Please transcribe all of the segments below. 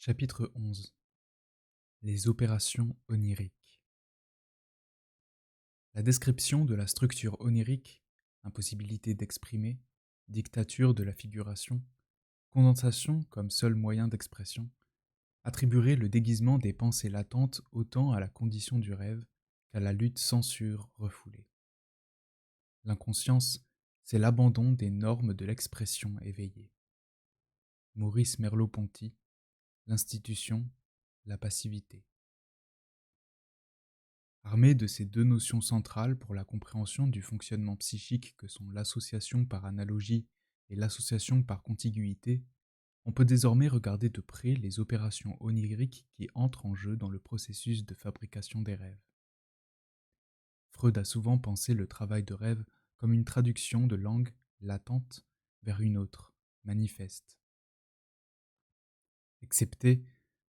Chapitre 11. Les opérations oniriques. La description de la structure onirique, impossibilité d'exprimer, dictature de la figuration, condensation comme seul moyen d'expression, attribuerait le déguisement des pensées latentes autant à la condition du rêve qu'à la lutte censure refoulée. L'inconscience, c'est l'abandon des normes de l'expression éveillée. Maurice Merleau-Ponty, L'institution, la passivité. Armé de ces deux notions centrales pour la compréhension du fonctionnement psychique que sont l'association par analogie et l'association par contiguïté, on peut désormais regarder de près les opérations oniriques qui entrent en jeu dans le processus de fabrication des rêves. Freud a souvent pensé le travail de rêve comme une traduction de langue latente vers une autre, manifeste. Excepté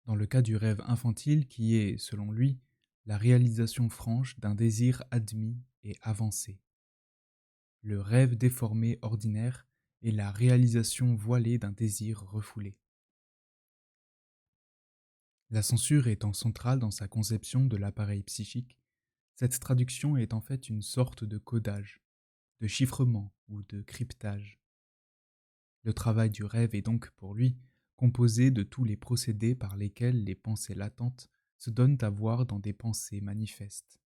dans le cas du rêve infantile qui est, selon lui, la réalisation franche d'un désir admis et avancé. Le rêve déformé ordinaire est la réalisation voilée d'un désir refoulé. La censure étant centrale dans sa conception de l'appareil psychique, cette traduction est en fait une sorte de codage, de chiffrement ou de cryptage. Le travail du rêve est donc, pour lui, composé de tous les procédés par lesquels les pensées latentes se donnent à voir dans des pensées manifestes.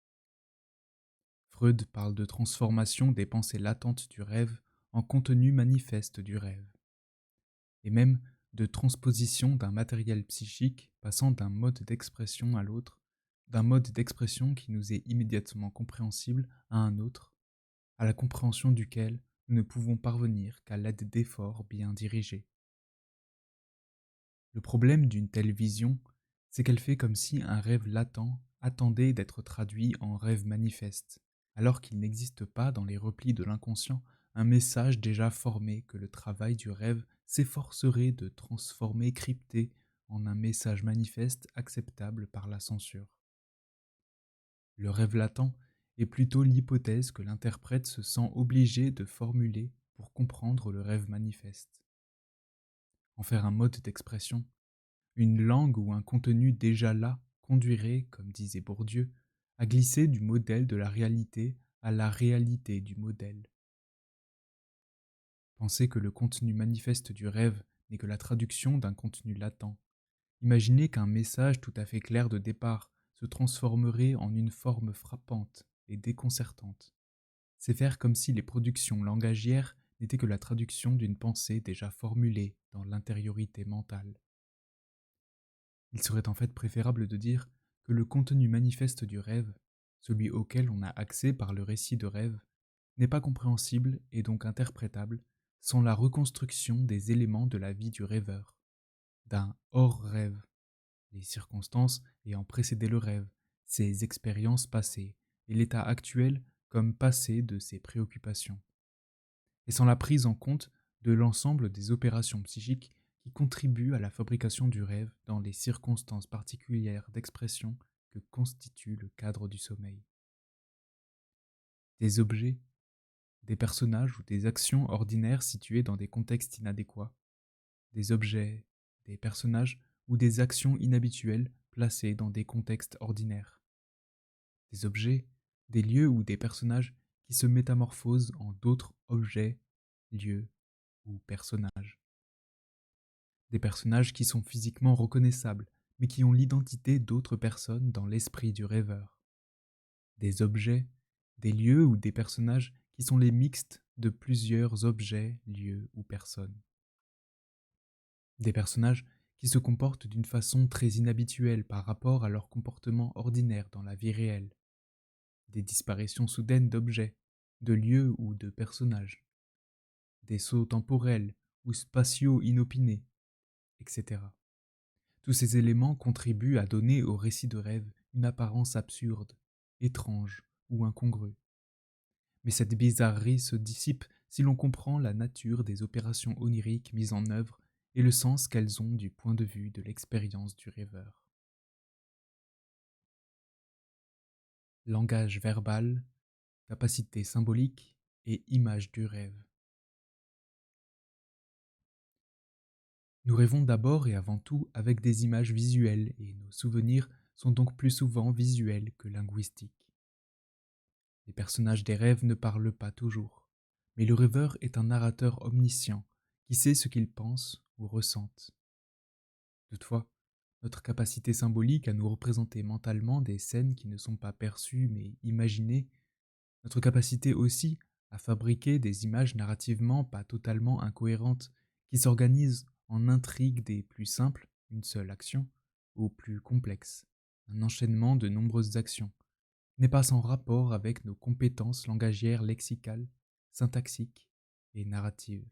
Freud parle de transformation des pensées latentes du rêve en contenu manifeste du rêve, et même de transposition d'un matériel psychique passant d'un mode d'expression à l'autre, d'un mode d'expression qui nous est immédiatement compréhensible à un autre, à la compréhension duquel nous ne pouvons parvenir qu'à l'aide d'efforts bien dirigés. Le problème d'une telle vision, c'est qu'elle fait comme si un rêve latent attendait d'être traduit en rêve manifeste, alors qu'il n'existe pas dans les replis de l'inconscient un message déjà formé que le travail du rêve s'efforcerait de transformer crypté en un message manifeste acceptable par la censure. Le rêve latent est plutôt l'hypothèse que l'interprète se sent obligé de formuler pour comprendre le rêve manifeste. En faire un mode d'expression, une langue ou un contenu déjà là conduirait, comme disait Bourdieu, à glisser du modèle de la réalité à la réalité du modèle. Penser que le contenu manifeste du rêve n'est que la traduction d'un contenu latent. Imaginez qu'un message tout à fait clair de départ se transformerait en une forme frappante et déconcertante. C'est faire comme si les productions langagières n'étaient que la traduction d'une pensée déjà formulée dans l'intériorité mentale. Il serait en fait préférable de dire que le contenu manifeste du rêve, celui auquel on a accès par le récit de rêve, n'est pas compréhensible et donc interprétable sans la reconstruction des éléments de la vie du rêveur, d'un hors-rêve, les circonstances ayant précédé le rêve, ses expériences passées et l'état actuel comme passé de ses préoccupations, et sans la prise en compte de l'ensemble des opérations psychiques qui contribuent à la fabrication du rêve dans les circonstances particulières d'expression que constitue le cadre du sommeil. Des objets, des personnages ou des actions ordinaires situés dans des contextes inadéquats, des objets, des personnages ou des actions inhabituelles placés dans des contextes ordinaires, des objets, des lieux ou des personnages qui se métamorphosent en d'autres objets, lieux ou personnages. Des personnages qui sont physiquement reconnaissables, mais qui ont l'identité d'autres personnes dans l'esprit du rêveur. Des objets, des lieux ou des personnages qui sont les mixtes de plusieurs objets, lieux ou personnes. Des personnages qui se comportent d'une façon très inhabituelle par rapport à leur comportement ordinaire dans la vie réelle. Des disparitions soudaines d'objets, de lieux ou de personnages. Des sauts temporels ou spatiaux inopinés, etc. Tous ces éléments contribuent à donner au récit de rêve une apparence absurde, étrange ou incongrue. Mais cette bizarrerie se dissipe si l'on comprend la nature des opérations oniriques mises en œuvre et le sens qu'elles ont du point de vue de l'expérience du rêveur. Langage verbal, capacité symbolique et image du rêve. Nous rêvons d'abord et avant tout avec des images visuelles et nos souvenirs sont donc plus souvent visuels que linguistiques. Les personnages des rêves ne parlent pas toujours, mais le rêveur est un narrateur omniscient qui sait ce qu'il pense ou ressente. Toutefois, notre capacité symbolique à nous représenter mentalement des scènes qui ne sont pas perçues mais imaginées, notre capacité aussi à fabriquer des images narrativement pas totalement incohérentes qui s'organisent en intrigues des plus simples, une seule action, aux plus complexes, un enchaînement de nombreuses actions, n'est pas sans rapport avec nos compétences langagières lexicales, syntaxiques et narratives.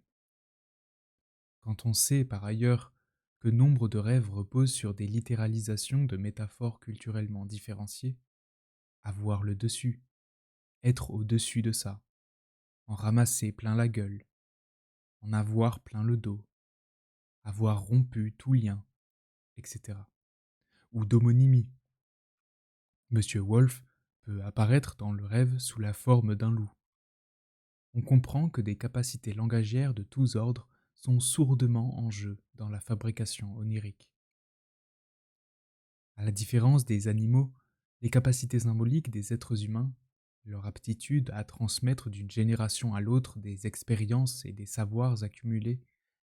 Quand on sait par ailleurs que nombre de rêves reposent sur des littéralisations de métaphores culturellement différenciées, avoir le dessus, être au-dessus de ça, en ramasser plein la gueule, en avoir plein le dos, avoir rompu tout lien, etc. Ou d'homonymie. Monsieur Wolf peut apparaître dans le rêve sous la forme d'un loup. On comprend que des capacités langagières de tous ordres sont sourdement en jeu dans la fabrication onirique. À la différence des animaux, les capacités symboliques des êtres humains, leur aptitude à transmettre d'une génération à l'autre des expériences et des savoirs accumulés,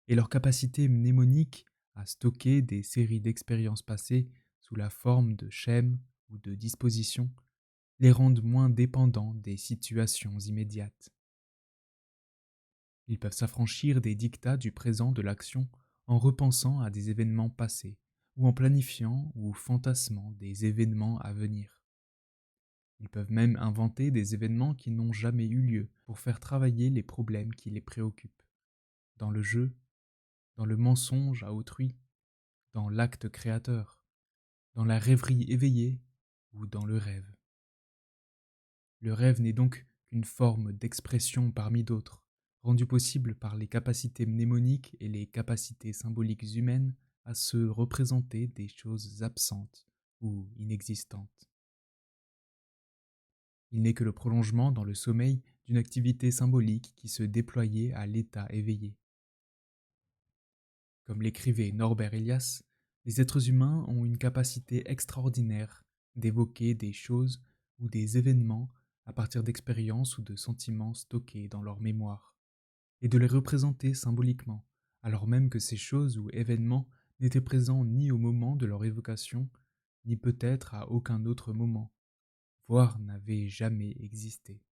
et leur capacité mnémonique à stocker des séries d'expériences passées sous la forme de schèmes ou de dispositions, les rendent moins dépendants des situations immédiates. Ils peuvent s'affranchir des dictats du présent de l'action en repensant à des événements passés, ou en planifiant ou fantasmant des événements à venir. Ils peuvent même inventer des événements qui n'ont jamais eu lieu pour faire travailler les problèmes qui les préoccupent, dans le jeu, dans le mensonge à autrui, dans l'acte créateur, dans la rêverie éveillée ou dans le rêve. Le rêve n'est donc qu'une forme d'expression parmi d'autres, rendue possible par les capacités mnémoniques et les capacités symboliques humaines à se représenter des choses absentes ou inexistantes. Il n'est que le prolongement dans le sommeil d'une activité symbolique qui se déployait à l'état éveillé. Comme l'écrivait Norbert Elias, les êtres humains ont une capacité extraordinaire d'évoquer des choses ou des événements à partir d'expériences ou de sentiments stockés dans leur mémoire, et de les représenter symboliquement, alors même que ces choses ou événements n'étaient présents ni au moment de leur évocation, ni peut-être à aucun autre moment, voire n'avaient jamais existé.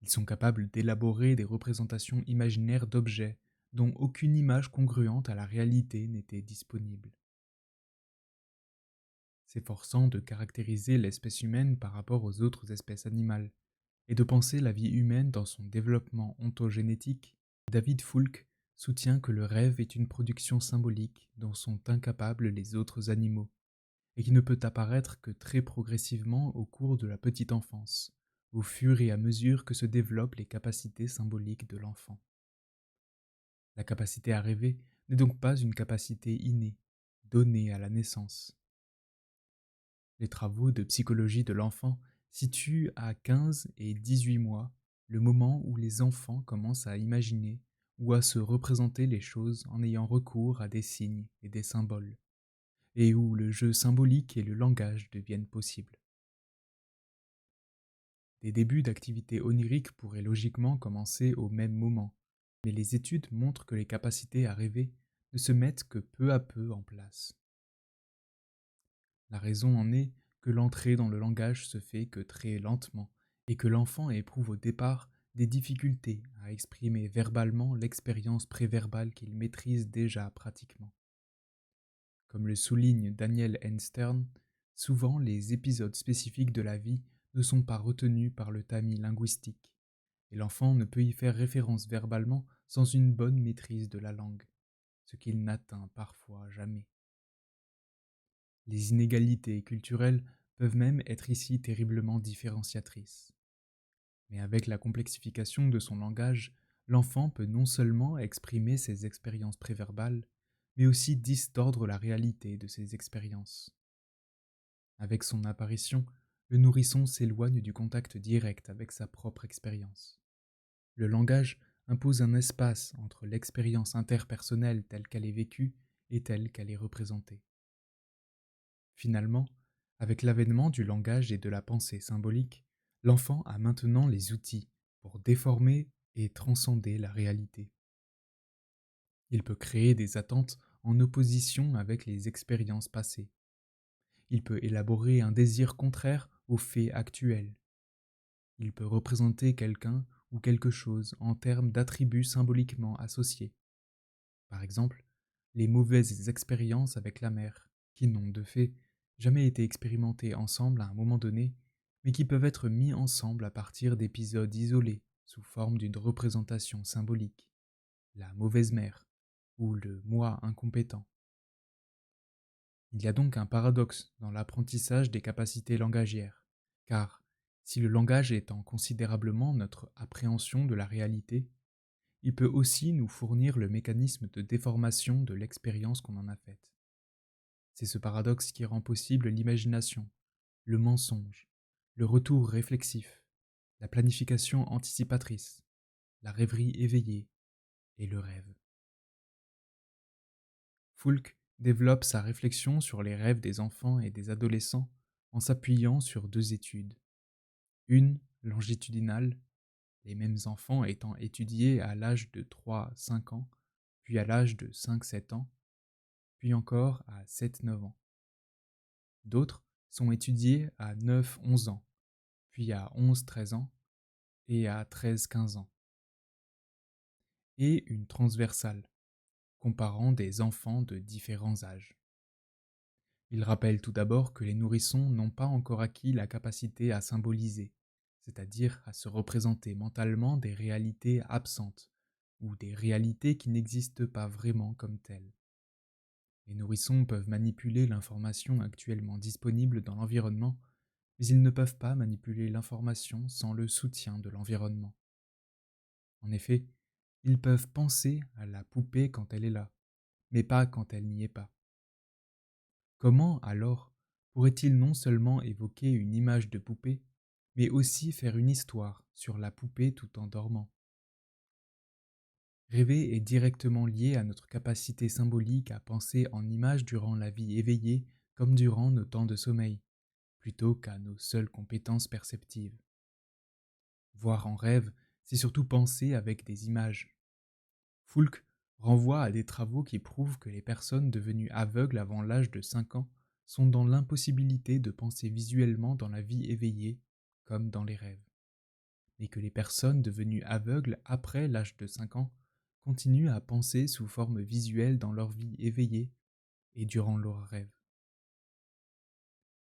Ils sont capables d'élaborer des représentations imaginaires d'objets dont aucune image congruente à la réalité n'était disponible. S'efforçant de caractériser l'espèce humaine par rapport aux autres espèces animales, et de penser la vie humaine dans son développement ontogénétique, David Foulk soutient que le rêve est une production symbolique dont sont incapables les autres animaux, et qui ne peut apparaître que très progressivement au cours de la petite enfance, au fur et à mesure que se développent les capacités symboliques de l'enfant. La capacité à rêver n'est donc pas une capacité innée, donnée à la naissance. Les travaux de psychologie de l'enfant situent à 15 et 18 mois le moment où les enfants commencent à imaginer ou à se représenter les choses en ayant recours à des signes et des symboles, et où le jeu symbolique et le langage deviennent possibles. Des débuts d'activité onirique pourraient logiquement commencer au même moment, mais les études montrent que les capacités à rêver ne se mettent que peu à peu en place. La raison en est que l'entrée dans le langage se fait que très lentement, et que l'enfant éprouve au départ des difficultés à exprimer verbalement l'expérience préverbale qu'il maîtrise déjà pratiquement. Comme le souligne Daniel N. Stern, souvent les épisodes spécifiques de la vie ne sont pas retenus par le tamis linguistique, et l'enfant ne peut y faire référence verbalement sans une bonne maîtrise de la langue, ce qu'il n'atteint parfois jamais. Les inégalités culturelles peuvent même être ici terriblement différenciatrices. Mais avec la complexification de son langage, l'enfant peut non seulement exprimer ses expériences préverbales, mais aussi distordre la réalité de ses expériences. Avec son apparition, le nourrisson s'éloigne du contact direct avec sa propre expérience. Le langage impose un espace entre l'expérience interpersonnelle telle qu'elle est vécue et telle qu'elle est représentée. Finalement, avec l'avènement du langage et de la pensée symbolique, l'enfant a maintenant les outils pour déformer et transcender la réalité. Il peut créer des attentes en opposition avec les expériences passées. Il peut élaborer un désir contraire aux faits actuels. Il peut représenter quelqu'un ou quelque chose en termes d'attributs symboliquement associés. Par exemple, les mauvaises expériences avec la mère, qui n'ont de fait jamais été expérimentées ensemble à un moment donné, mais qui peuvent être mis ensemble à partir d'épisodes isolés sous forme d'une représentation symbolique. La mauvaise mère ou le moi incompétent. Il y a donc un paradoxe dans l'apprentissage des capacités langagières, car si le langage étend considérablement notre appréhension de la réalité, il peut aussi nous fournir le mécanisme de déformation de l'expérience qu'on en a faite. C'est ce paradoxe qui rend possible l'imagination, le mensonge, le retour réflexif, la planification anticipatrice, la rêverie éveillée et le rêve. Foulk développe sa réflexion sur les rêves des enfants et des adolescents en s'appuyant sur deux études. Une longitudinale, les mêmes enfants étant étudiés à l'âge de 3-5 ans, puis à l'âge de 5-7 ans, puis encore à 7-9 ans. D'autres sont étudiés à 9-11 ans, puis à 11-13 ans et à 13-15 ans. Et une transversale, comparant des enfants de différents âges. Il rappelle tout d'abord que les nourrissons n'ont pas encore acquis la capacité à symboliser, c'est-à-dire à se représenter mentalement des réalités absentes, ou des réalités qui n'existent pas vraiment comme telles. Les nourrissons peuvent manipuler l'information actuellement disponible dans l'environnement, mais ils ne peuvent pas manipuler l'information sans le soutien de l'environnement. En effet, ils peuvent penser à la poupée quand elle est là, mais pas quand elle n'y est pas. Comment, alors, pourrait-il non seulement évoquer une image de poupée, mais aussi faire une histoire sur la poupée tout en dormant? Rêver est directement lié à notre capacité symbolique à penser en images durant la vie éveillée comme durant nos temps de sommeil, plutôt qu'à nos seules compétences perceptives. Voir en rêve, c'est surtout penser avec des images. Foulk renvoie à des travaux qui prouvent que les personnes devenues aveugles avant l'âge de 5 ans sont dans l'impossibilité de penser visuellement dans la vie éveillée, comme dans les rêves. Et que les personnes devenues aveugles après l'âge de 5 ans continuent à penser sous forme visuelle dans leur vie éveillée et durant leurs rêves.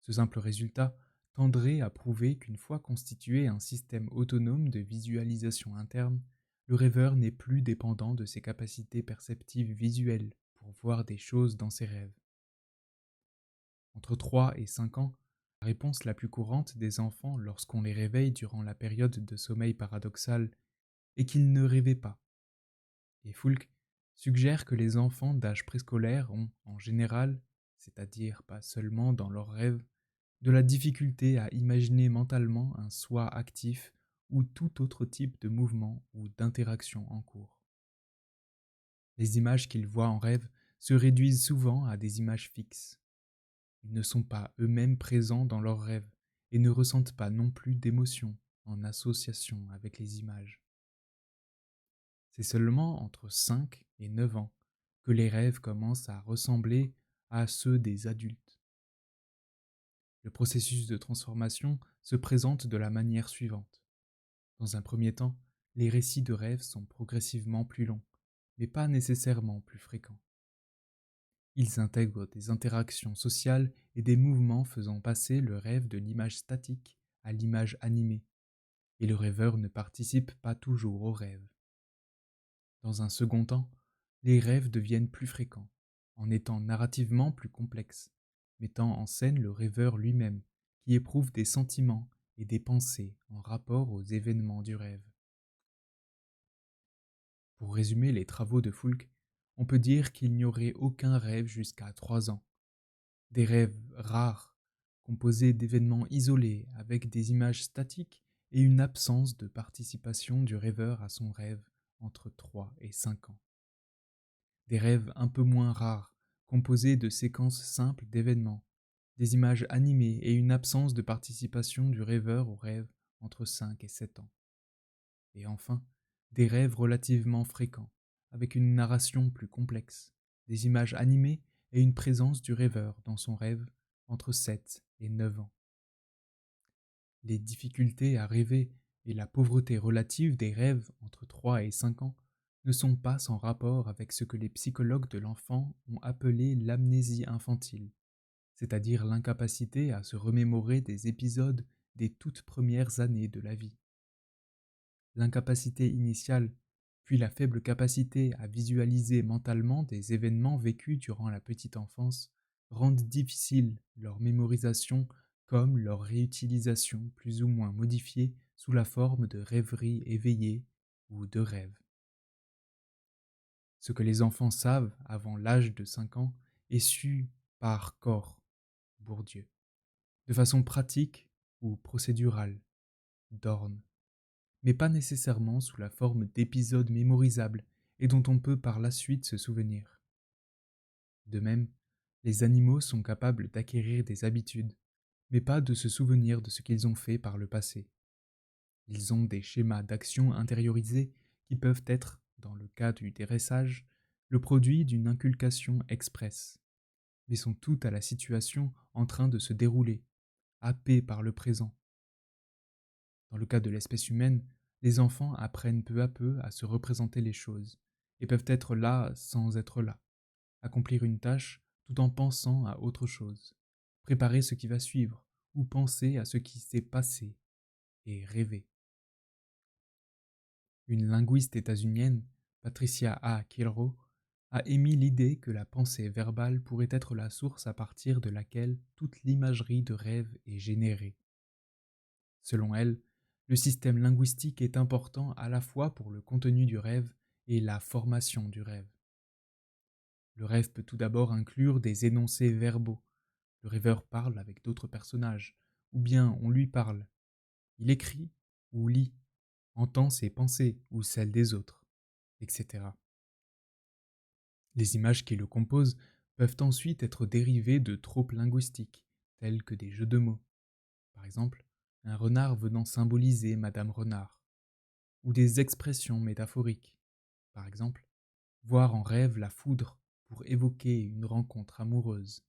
Ce simple résultat tendrait à prouver qu'une fois constitué un système autonome de visualisation interne, le rêveur n'est plus dépendant de ses capacités perceptives visuelles pour voir des choses dans ses rêves. Entre 3 et 5 ans, la réponse la plus courante des enfants lorsqu'on les réveille durant la période de sommeil paradoxal est qu'ils ne rêvaient pas. Et Foulk suggère que les enfants d'âge préscolaire ont, en général, c'est-à-dire pas seulement dans leurs rêves, de la difficulté à imaginer mentalement un soi actif ou tout autre type de mouvement ou d'interaction en cours. Les images qu'ils voient en rêve se réduisent souvent à des images fixes. Ils ne sont pas eux-mêmes présents dans leurs rêves et ne ressentent pas non plus d'émotions en association avec les images. C'est seulement entre 5 et 9 ans que les rêves commencent à ressembler à ceux des adultes. Le processus de transformation se présente de la manière suivante. Dans un premier temps, les récits de rêves sont progressivement plus longs, mais pas nécessairement plus fréquents. Ils intègrent des interactions sociales et des mouvements faisant passer le rêve de l'image statique à l'image animée, et le rêveur ne participe pas toujours au rêve. Dans un second temps, les rêves deviennent plus fréquents, en étant narrativement plus complexes, mettant en scène le rêveur lui-même, qui éprouve des sentiments et des pensées en rapport aux événements du rêve. Pour résumer les travaux de Foulk, on peut dire qu'il n'y aurait aucun rêve jusqu'à 3 ans. Des rêves rares, composés d'événements isolés avec des images statiques et une absence de participation du rêveur à son rêve entre 3 et 5 ans. Des rêves un peu moins rares, composés de séquences simples d'événements, des images animées et une absence de participation du rêveur au rêve entre 5 et 7 ans. Et enfin, des rêves relativement fréquents, avec une narration plus complexe, des images animées et une présence du rêveur dans son rêve entre 7 et 9 ans. Les difficultés à rêver et la pauvreté relative des rêves entre 3 et 5 ans ne sont pas sans rapport avec ce que les psychologues de l'enfant ont appelé l'amnésie infantile, c'est-à-dire l'incapacité à se remémorer des épisodes des toutes premières années de la vie. L'incapacité initiale, puis la faible capacité à visualiser mentalement des événements vécus durant la petite enfance, rendent difficile leur mémorisation comme leur réutilisation plus ou moins modifiée sous la forme de rêveries éveillées ou de rêves. Ce que les enfants savent avant l'âge de 5 ans est su par corps, Bourdieu, de façon pratique ou procédurale, Dorn, mais pas nécessairement sous la forme d'épisodes mémorisables et dont on peut par la suite se souvenir. De même, les animaux sont capables d'acquérir des habitudes, mais pas de se souvenir de ce qu'ils ont fait par le passé. Ils ont des schémas d'action intériorisés qui peuvent être, dans le cas du dressage, le produit d'une inculcation expresse, mais sont tout à la situation en train de se dérouler, happés par le présent. Dans le cas de l'espèce humaine, les enfants apprennent peu à peu à se représenter les choses, et peuvent être là sans être là, accomplir une tâche tout en pensant à autre chose, préparer ce qui va suivre, ou penser à ce qui s'est passé, et rêver. Une linguiste états-unienne, Patricia A. Kilroe, a émis l'idée que la pensée verbale pourrait être la source à partir de laquelle toute l'imagerie de rêve est générée. Selon elle, le système linguistique est important à la fois pour le contenu du rêve et la formation du rêve. Le rêve peut tout d'abord inclure des énoncés verbaux. Le rêveur parle avec d'autres personnages, ou bien on lui parle. Il écrit ou lit, entend ses pensées ou celles des autres, etc. Les images qui le composent peuvent ensuite être dérivées de tropes linguistiques, tels que des jeux de mots. Par exemple, un renard venant symboliser Madame Renard, ou des expressions métaphoriques. Par exemple, voir en rêve la foudre pour évoquer une rencontre amoureuse.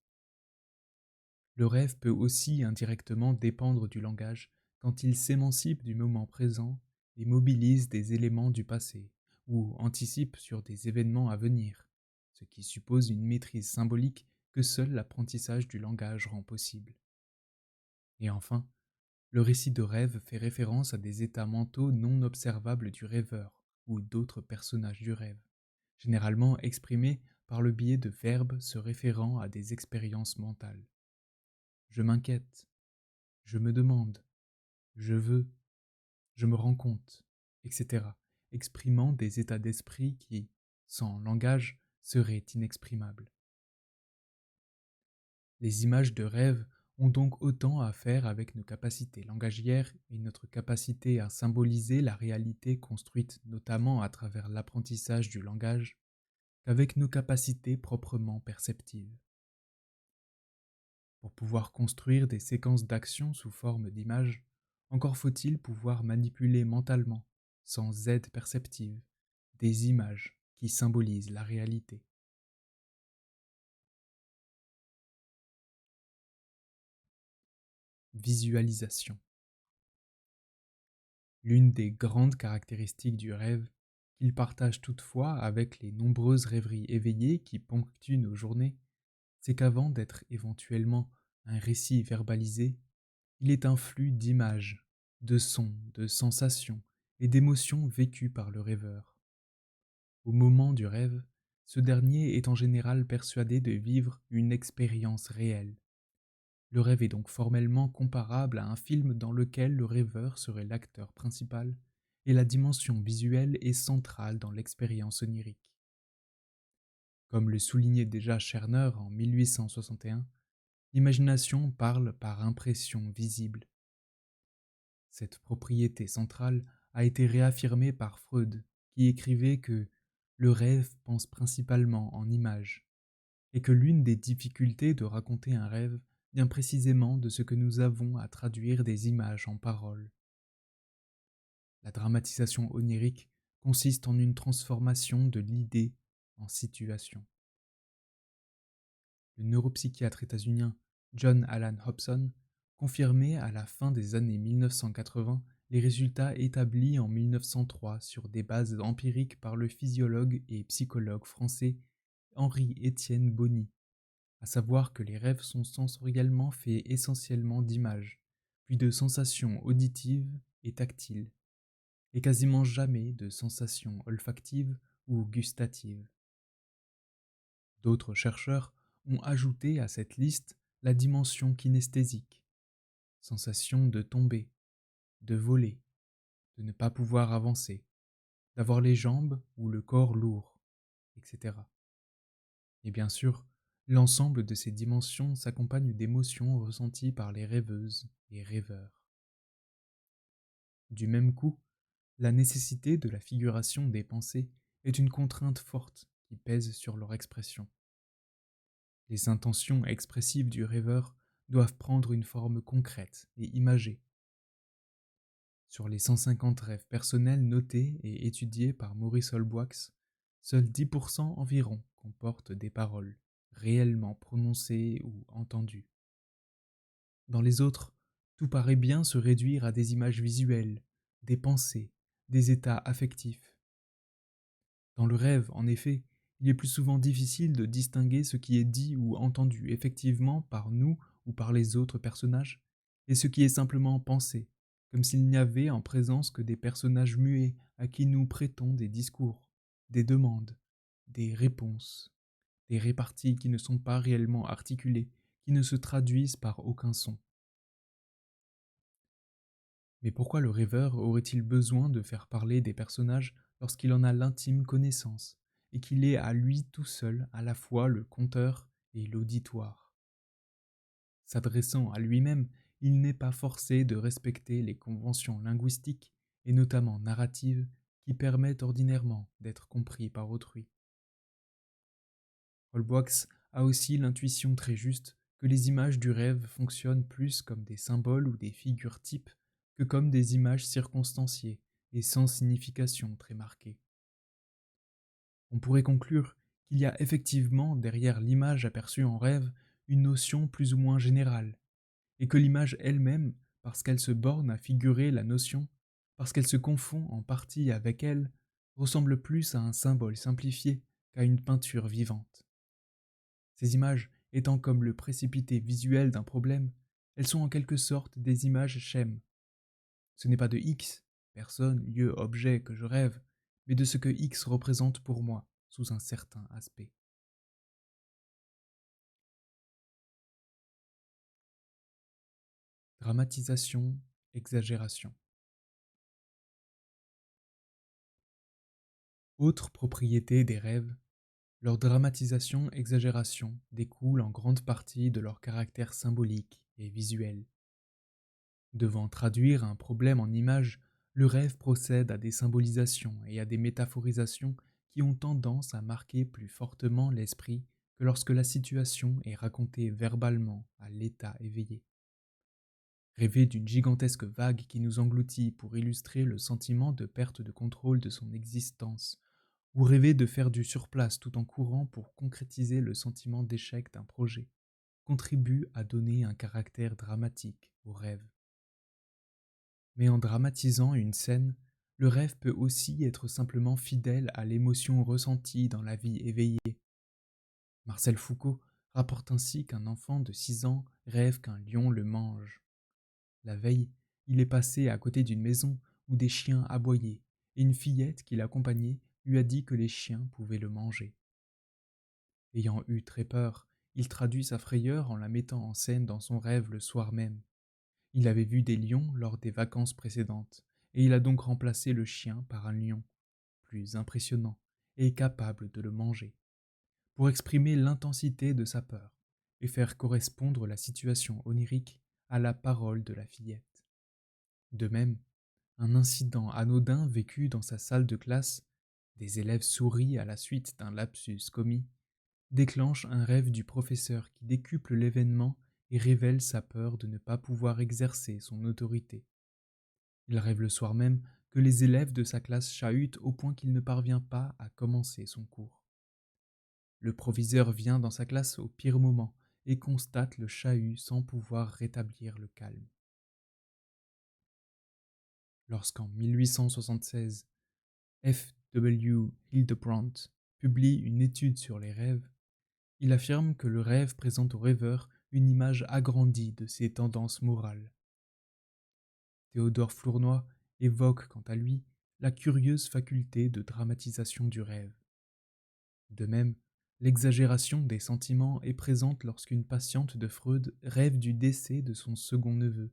Le rêve peut aussi indirectement dépendre du langage quand il s'émancipe du moment présent et mobilise des éléments du passé, ou anticipe sur des événements à venir, ce qui suppose une maîtrise symbolique que seul l'apprentissage du langage rend possible. Et enfin, le récit de rêve fait référence à des états mentaux non observables du rêveur ou d'autres personnages du rêve, généralement exprimés par le biais de verbes se référant à des expériences mentales. Je m'inquiète, je me demande, je veux, je me rends compte, etc., exprimant des états d'esprit qui, sans langage, seraient inexprimables. Les images de rêve ont donc autant à faire avec nos capacités langagières et notre capacité à symboliser la réalité construite notamment à travers l'apprentissage du langage qu'avec nos capacités proprement perceptives. Pour pouvoir construire des séquences d'actions sous forme d'images, encore faut-il pouvoir manipuler mentalement, sans aide perceptive, des images qui symbolisent la réalité. Visualisation. L'une des grandes caractéristiques du rêve, qu'il partage toutefois avec les nombreuses rêveries éveillées qui ponctuent nos journées, c'est qu'avant d'être éventuellement un récit verbalisé, il est un flux d'images, de sons, de sensations et d'émotions vécues par le rêveur. Au moment du rêve, ce dernier est en général persuadé de vivre une expérience réelle. Le rêve est donc formellement comparable à un film dans lequel le rêveur serait l'acteur principal et la dimension visuelle est centrale dans l'expérience onirique. Comme le soulignait déjà Scherner en 1861, l'imagination parle par impression visible. Cette propriété centrale a été réaffirmée par Freud, qui écrivait que le rêve pense principalement en images, et que l'une des difficultés de raconter un rêve vient précisément de ce que nous avons à traduire des images en paroles. La dramatisation onirique consiste en une transformation de l'idée en situation. Le neuropsychiatre états-unien John Alan Hobson confirmait à la fin des années 1980 les résultats établis en 1903 sur des bases empiriques par le physiologue et psychologue français Henri-Étienne Bonny, à savoir que les rêves sont sensoriellement faits essentiellement d'images, puis de sensations auditives et tactiles, et quasiment jamais de sensations olfactives ou gustatives. D'autres chercheurs ont ajouté à cette liste la dimension kinesthésique, sensation de tomber, de voler, de ne pas pouvoir avancer, d'avoir les jambes ou le corps lourd, etc. Et bien sûr, l'ensemble de ces dimensions s'accompagne d'émotions ressenties par les rêveuses et rêveurs. Du même coup, la nécessité de la figuration des pensées est une contrainte forte qui pèse sur leur expression. Les intentions expressives du rêveur doivent prendre une forme concrète et imagée. Sur les 150 rêves personnels notés et étudiés par Maurice Holbwax, seuls 10% environ comportent des paroles, réellement prononcées ou entendues. Dans les autres, tout paraît bien se réduire à des images visuelles, des pensées, des états affectifs. Dans le rêve, en effet, il est plus souvent difficile de distinguer ce qui est dit ou entendu effectivement par nous ou par les autres personnages, et ce qui est simplement pensé, comme s'il n'y avait en présence que des personnages muets à qui nous prêtons des discours, des demandes, des réponses, des réparties qui ne sont pas réellement articulées, qui ne se traduisent par aucun son. Mais pourquoi le rêveur aurait-il besoin de faire parler des personnages lorsqu'il en a l'intime connaissance, et qu'il est à lui tout seul à la fois le conteur et l'auditoire? S'adressant à lui-même, il n'est pas forcé de respecter les conventions linguistiques, et notamment narratives, qui permettent ordinairement d'être compris par autrui. Holbrook a aussi l'intuition très juste que les images du rêve fonctionnent plus comme des symboles ou des figures types que comme des images circonstanciées et sans signification très marquée. On pourrait conclure qu'il y a effectivement derrière l'image aperçue en rêve une notion plus ou moins générale, et que l'image elle-même, parce qu'elle se borne à figurer la notion, parce qu'elle se confond en partie avec elle, ressemble plus à un symbole simplifié qu'à une peinture vivante. Ces images étant comme le précipité visuel d'un problème, elles sont en quelque sorte des images schèmes. Ce n'est pas de X, personne, lieu, objet, que je rêve, mais de ce que X représente pour moi, sous un certain aspect. Dramatisation, exagération. Autre propriété des rêves, leur dramatisation-exagération découle en grande partie de leur caractère symbolique et visuel. Devant traduire un problème en images, le rêve procède à des symbolisations et à des métaphorisations qui ont tendance à marquer plus fortement l'esprit que lorsque la situation est racontée verbalement à l'état éveillé. Rêver d'une gigantesque vague qui nous engloutit pour illustrer le sentiment de perte de contrôle de son existence, ou rêver de faire du surplace tout en courant pour concrétiser le sentiment d'échec d'un projet, contribue à donner un caractère dramatique au rêve. Mais en dramatisant une scène, le rêve peut aussi être simplement fidèle à l'émotion ressentie dans la vie éveillée. Marcel Foucault rapporte ainsi qu'un enfant de 6 ans rêve qu'un lion le mange. La veille, il est passé à côté d'une maison où des chiens aboyaient, et une fillette qui l'accompagnait lui a dit que les chiens pouvaient le manger. Ayant eu très peur, il traduit sa frayeur en la mettant en scène dans son rêve le soir même. Il avait vu des lions lors des vacances précédentes, et il a donc remplacé le chien par un lion, plus impressionnant et capable de le manger, pour exprimer l'intensité de sa peur et faire correspondre la situation onirique à la parole de la fillette. De même, un incident anodin vécu dans sa salle de classe des élèves sourient à la suite d'un lapsus commis, déclenche un rêve du professeur qui décuple l'événement et révèle sa peur de ne pas pouvoir exercer son autorité. Il rêve le soir même que les élèves de sa classe chahutent au point qu'il ne parvient pas à commencer son cours. Le proviseur vient dans sa classe au pire moment et constate le chahut sans pouvoir rétablir le calme. Lorsqu'en 1876, F. W. Hildebrandt publie une étude sur les rêves, il affirme que le rêve présente au rêveur une image agrandie de ses tendances morales. Théodore Flournoy évoque quant à lui la curieuse faculté de dramatisation du rêve. De même, l'exagération des sentiments est présente lorsqu'une patiente de Freud rêve du décès de son second neveu,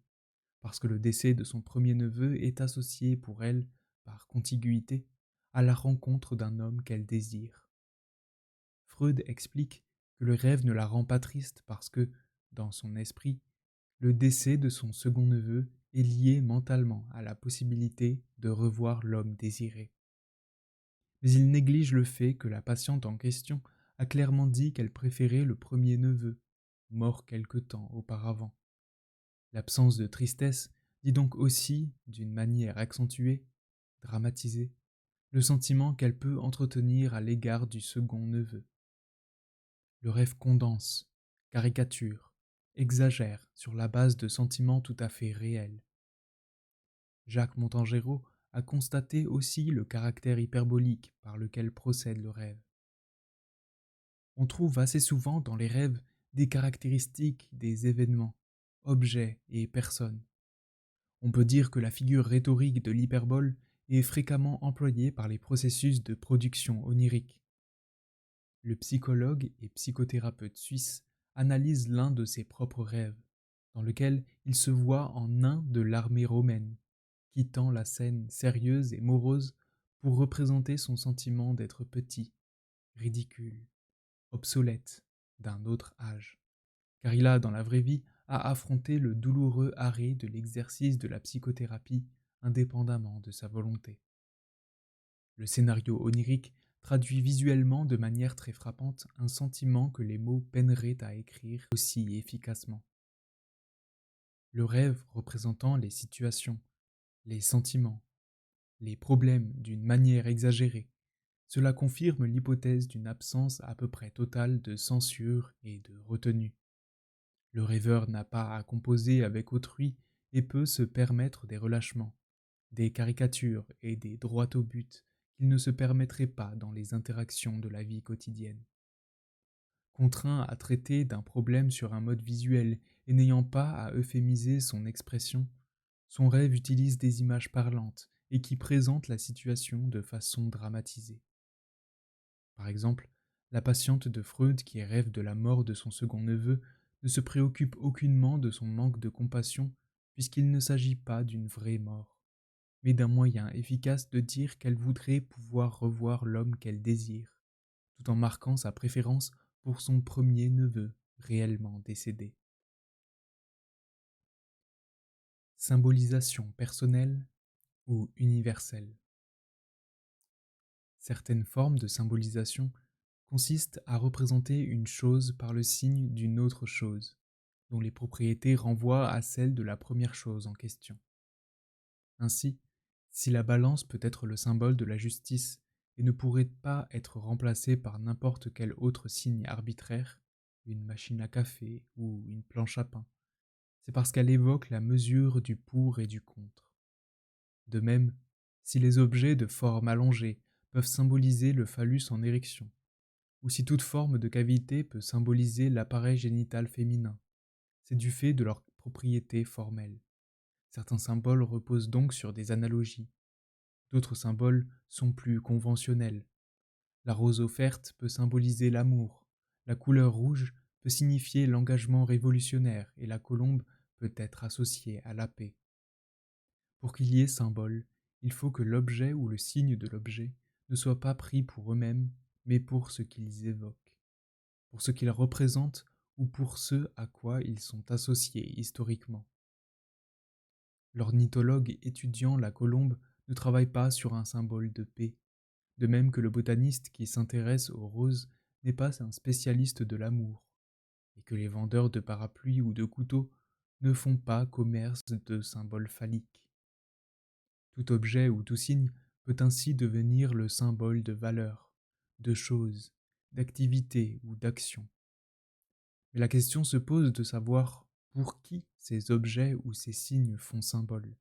parce que le décès de son premier neveu est associé pour elle, par contiguïté, à la rencontre d'un homme qu'elle désire. Freud explique que le rêve ne la rend pas triste parce que, dans son esprit, le décès de son second neveu est lié mentalement à la possibilité de revoir l'homme désiré. Mais il néglige le fait que la patiente en question a clairement dit qu'elle préférait le premier neveu, mort quelque temps auparavant. L'absence de tristesse dit donc aussi, d'une manière accentuée, dramatisée, le sentiment qu'elle peut entretenir à l'égard du second neveu. Le rêve condense, caricature, exagère sur la base de sentiments tout à fait réels. Jacques Montangero a constaté aussi le caractère hyperbolique par lequel procède le rêve. On trouve assez souvent dans les rêves des caractéristiques des événements, objets et personnes. On peut dire que la figure rhétorique de l'hyperbole est fréquemment employée par les processus de production onirique. Le psychologue et psychothérapeute suisse analyse l'un de ses propres rêves, dans lequel il se voit en nain de l'armée romaine, quittant la scène sérieuse et morose pour représenter son sentiment d'être petit, ridicule, obsolète, d'un autre âge. Car il a, dans la vraie vie, à affronter le douloureux arrêt de l'exercice de la psychothérapie indépendamment de sa volonté. Le scénario onirique traduit visuellement de manière très frappante un sentiment que les mots peineraient à écrire aussi efficacement. Le rêve représentant les situations, les sentiments, les problèmes d'une manière exagérée, cela confirme l'hypothèse d'une absence à peu près totale de censure et de retenue. Le rêveur n'a pas à composer avec autrui et peut se permettre des relâchements, des caricatures et des droits au but qu'il ne se permettrait pas dans les interactions de la vie quotidienne. Contraint à traiter d'un problème sur un mode visuel et n'ayant pas à euphémiser son expression, son rêve utilise des images parlantes et qui présentent la situation de façon dramatisée. Par exemple, la patiente de Freud qui rêve de la mort de son second neveu ne se préoccupe aucunement de son manque de compassion puisqu'il ne s'agit pas d'une vraie mort, mais d'un moyen efficace de dire qu'elle voudrait pouvoir revoir l'homme qu'elle désire, tout en marquant sa préférence pour son premier neveu réellement décédé. Symbolisation personnelle ou universelle. Certaines formes de symbolisation consistent à représenter une chose par le signe d'une autre chose, dont les propriétés renvoient à celles de la première chose en question. Ainsi, si la balance peut être le symbole de la justice et ne pourrait pas être remplacée par n'importe quel autre signe arbitraire, une machine à café ou une planche à pain, c'est parce qu'elle évoque la mesure du pour et du contre. De même, si les objets de forme allongée peuvent symboliser le phallus en érection, ou si toute forme de cavité peut symboliser l'appareil génital féminin, c'est du fait de leur propriété formelle. Certains symboles reposent donc sur des analogies, d'autres symboles sont plus conventionnels. La rose offerte peut symboliser l'amour, la couleur rouge peut signifier l'engagement révolutionnaire et la colombe peut être associée à la paix. Pour qu'il y ait symbole, il faut que l'objet ou le signe de l'objet ne soit pas pris pour eux-mêmes, mais pour ce qu'ils évoquent, pour ce qu'ils représentent ou pour ce à quoi ils sont associés historiquement. L'ornithologue étudiant la colombe ne travaille pas sur un symbole de paix, De même que le botaniste qui s'intéresse aux roses n'est pas un spécialiste de l'amour, et que les vendeurs de parapluies ou de couteaux ne font pas commerce de symboles phalliques. Tout objet ou tout signe peut ainsi devenir le symbole de valeur, de choses, d'activité ou d'action. Mais la question se pose de savoir pour qui ces objets ou ces signes font symbole.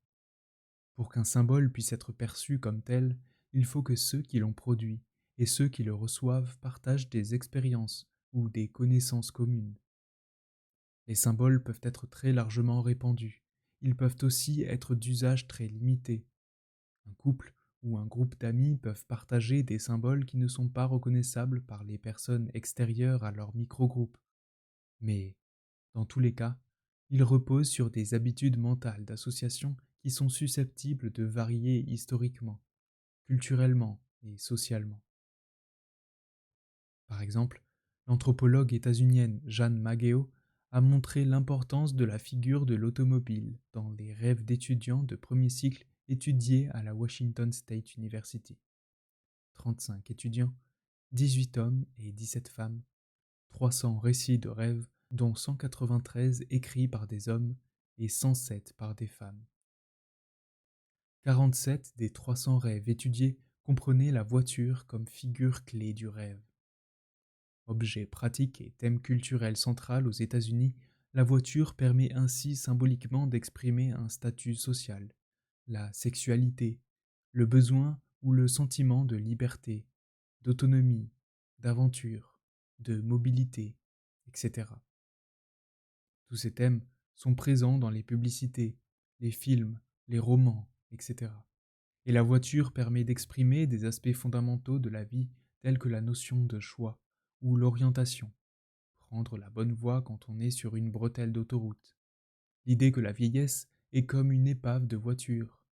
Pour qu'un symbole puisse être perçu comme tel, il faut que ceux qui l'ont produit et ceux qui le reçoivent partagent des expériences ou des connaissances communes. Les symboles peuvent être très largement répandus. Ils peuvent aussi être d'usage très limité. Un couple ou un groupe d'amis peuvent partager des symboles qui ne sont pas reconnaissables par les personnes extérieures à leur microgroupe. Mais, dans tous les cas, ils reposent sur des habitudes mentales d'association qui sont susceptibles de varier historiquement, culturellement et socialement. Par exemple, l'anthropologue états-unienne Jeanne Maggio a montré l'importance de la figure de l'automobile dans les rêves d'étudiants de premier cycle étudiés à la Washington State University. 35 étudiants, 18 hommes et 17 femmes, 300 récits de rêves, dont 193 écrits par des hommes et 107 par des femmes. 47 des 300 rêves étudiés comprenaient la voiture comme figure clé du rêve. Objet pratique et thème culturel central aux États-Unis, la voiture permet ainsi symboliquement d'exprimer un statut social, la sexualité, le besoin ou le sentiment de liberté, d'autonomie, d'aventure, de mobilité, etc. Tous ces thèmes sont présents dans les publicités, les films, les romans, etc. Et la voiture permet d'exprimer des aspects fondamentaux de la vie tels que la notion de choix ou l'orientation, prendre la bonne voie quand on est sur une bretelle d'autoroute, l'idée que la vieillesse est comme une épave de voiture,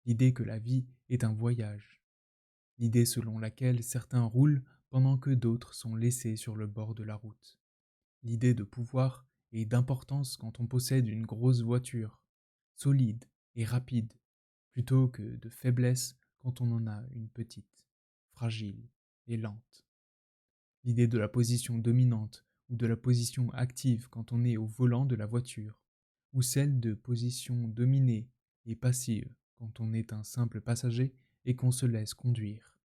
l'idée que la vie est un voyage, l'idée selon laquelle certains roulent pendant que d'autres sont laissés sur le bord de la route, l'idée de pouvoir et d'importance quand on possède une grosse voiture, solide et rapide, plutôt que de faiblesse quand on en a une petite, fragile et lente. L'idée de la position dominante ou de la position active quand on est au volant de la voiture, ou celle de position dominée et passive quand on est un simple passager et qu'on se laisse conduire,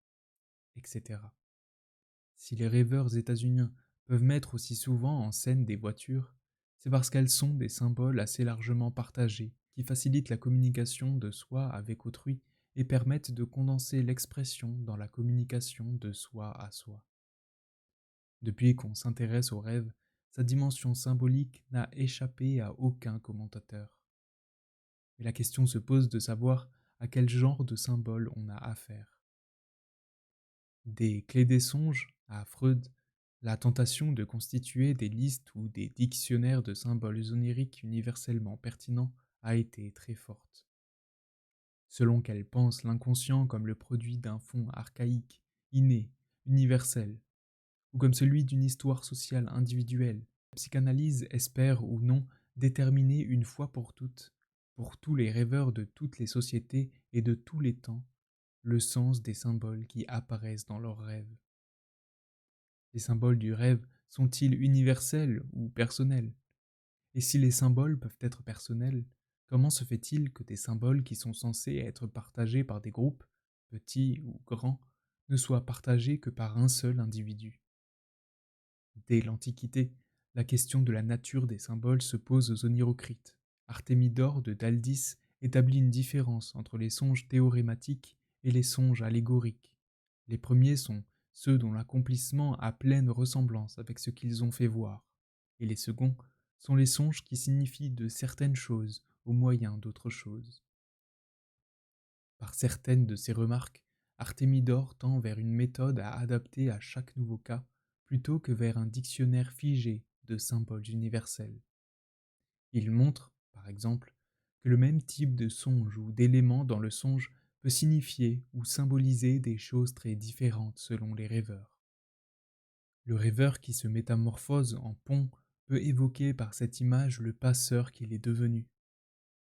etc. Si les rêveurs états-uniens peuvent mettre aussi souvent en scène des voitures, c'est parce qu'elles sont des symboles assez largement partagés qui facilitent la communication de soi avec autrui et permettent de condenser l'expression dans la communication de soi à soi. Depuis qu'on s'intéresse au rêve, sa dimension symbolique n'a échappé à aucun commentateur. Mais la question se pose de savoir à quel genre de symbole on a affaire. Des clés des songes à Freud, la tentation de constituer des listes ou des dictionnaires de symboles oniriques universellement pertinents a été très forte. Selon qu'elle pense l'inconscient comme le produit d'un fond archaïque, inné, universel, ou comme celui d'une histoire sociale individuelle, la psychanalyse espère ou non déterminer une fois pour tous les rêveurs de toutes les sociétés et de tous les temps, le sens des symboles qui apparaissent dans leurs rêves. Les symboles du rêve sont-ils universels ou personnels? Et si les symboles peuvent être personnels, comment se fait-il que des symboles qui sont censés être partagés par des groupes, petits ou grands, ne soient partagés que par un seul individu? Dès l'Antiquité, la question de la nature des symboles se pose aux onirocrites. Artémidore de Daldis établit une différence entre les songes théorématiques et les songes allégoriques. Les premiers sont ceux dont l'accomplissement a pleine ressemblance avec ce qu'ils ont fait voir, et les seconds sont les songes qui signifient de certaines choses au moyen d'autres choses. Par certaines de ces remarques, Artémidore tend vers une méthode à adapter à chaque nouveau cas, plutôt que vers un dictionnaire figé de symboles universels. Il montre, par exemple, que le même type de songe ou d'élément dans le songe peut signifier ou symboliser des choses très différentes selon les rêveurs. Le rêveur qui se métamorphose en pont peut évoquer par cette image le passeur qu'il est devenu,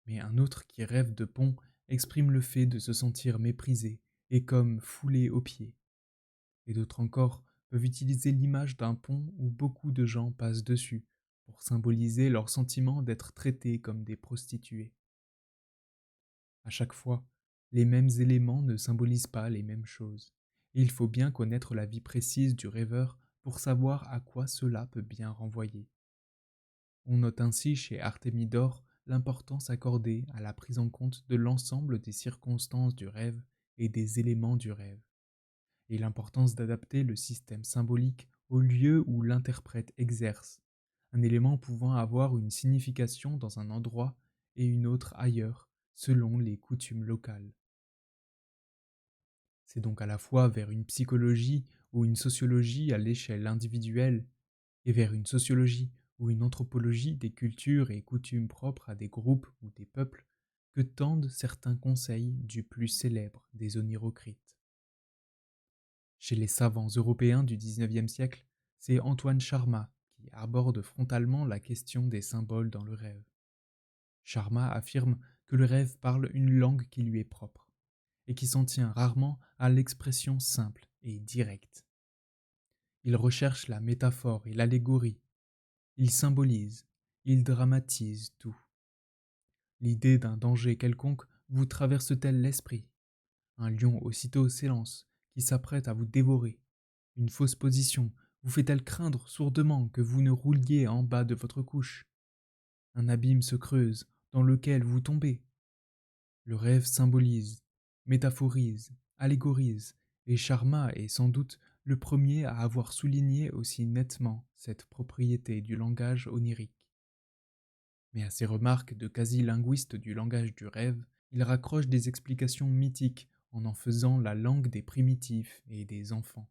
mais un autre qui rêve de pont exprime le fait de se sentir méprisé et comme foulé aux pieds. et d'autres encore peuvent utiliser l'image d'un pont où beaucoup de gens passent dessus pour symboliser leur sentiment d'être traités comme des prostituées. À chaque fois, les mêmes éléments ne symbolisent pas les mêmes choses. Et il faut bien connaître la vie précise du rêveur pour savoir à quoi cela peut bien renvoyer. On note ainsi chez Artémidore l'importance accordée à la prise en compte de l'ensemble des circonstances du rêve et des éléments du rêve, et l'importance d'adapter le système symbolique au lieu où l'interprète exerce, un élément pouvant avoir une signification dans un endroit et une autre ailleurs, selon les coutumes locales. C'est donc à la fois vers une psychologie ou une sociologie à l'échelle individuelle, et vers une sociologie ou une anthropologie des cultures et coutumes propres à des groupes ou des peuples, que tendent certains conseils du plus célèbre des onirocrites. Chez les savants européens du XIXe siècle, c'est Antoine Charma qui aborde frontalement la question des symboles dans le rêve. Charma affirme que le rêve parle une langue qui lui est propre, et qui s'en tient rarement à l'expression simple et directe. Il recherche la métaphore et l'allégorie, il symbolise, il dramatise tout. L'idée d'un danger quelconque vous traverse-t-elle l'esprit? Un lion aussitôt s'élance, qui s'apprête à vous dévorer. Une fausse position vous fait-elle craindre sourdement que vous ne rouliez en bas de votre couche? Un abîme se creuse, dans lequel vous tombez. Le rêve symbolise, métaphorise, allégorise, et Sharma est sans doute le premier à avoir souligné aussi nettement cette propriété du langage onirique. Mais à ces remarques de quasi-linguiste du langage du rêve, il raccroche des explications mythiques en faisant la langue des primitifs et des enfants.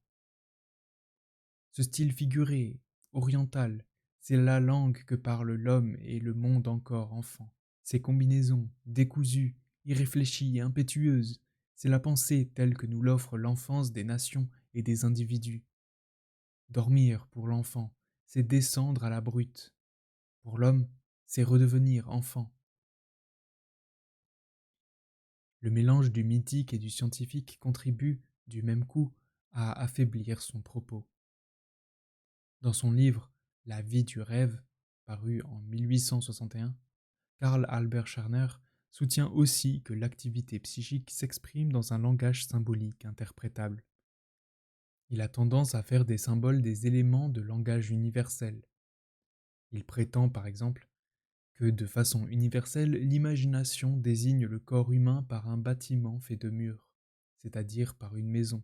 Ce style figuré, oriental, c'est la langue que parle l'homme et le monde encore enfant. Ces combinaisons, décousues, irréfléchies et impétueuses, c'est la pensée telle que nous l'offre l'enfance des nations et des individus. Dormir, pour l'enfant, c'est descendre à la brute. Pour l'homme, c'est redevenir enfant. Le mélange du mythique et du scientifique contribue, du même coup, à affaiblir son propos. Dans son livre La vie du rêve, paru en 1861, Karl Albert Scharner soutient aussi que l'activité psychique s'exprime dans un langage symbolique interprétable. Il a tendance à faire des symboles des éléments de langage universel. Il prétend par exemple que de façon universelle, l'imagination désigne le corps humain par un bâtiment fait de murs, c'est-à-dire par une maison.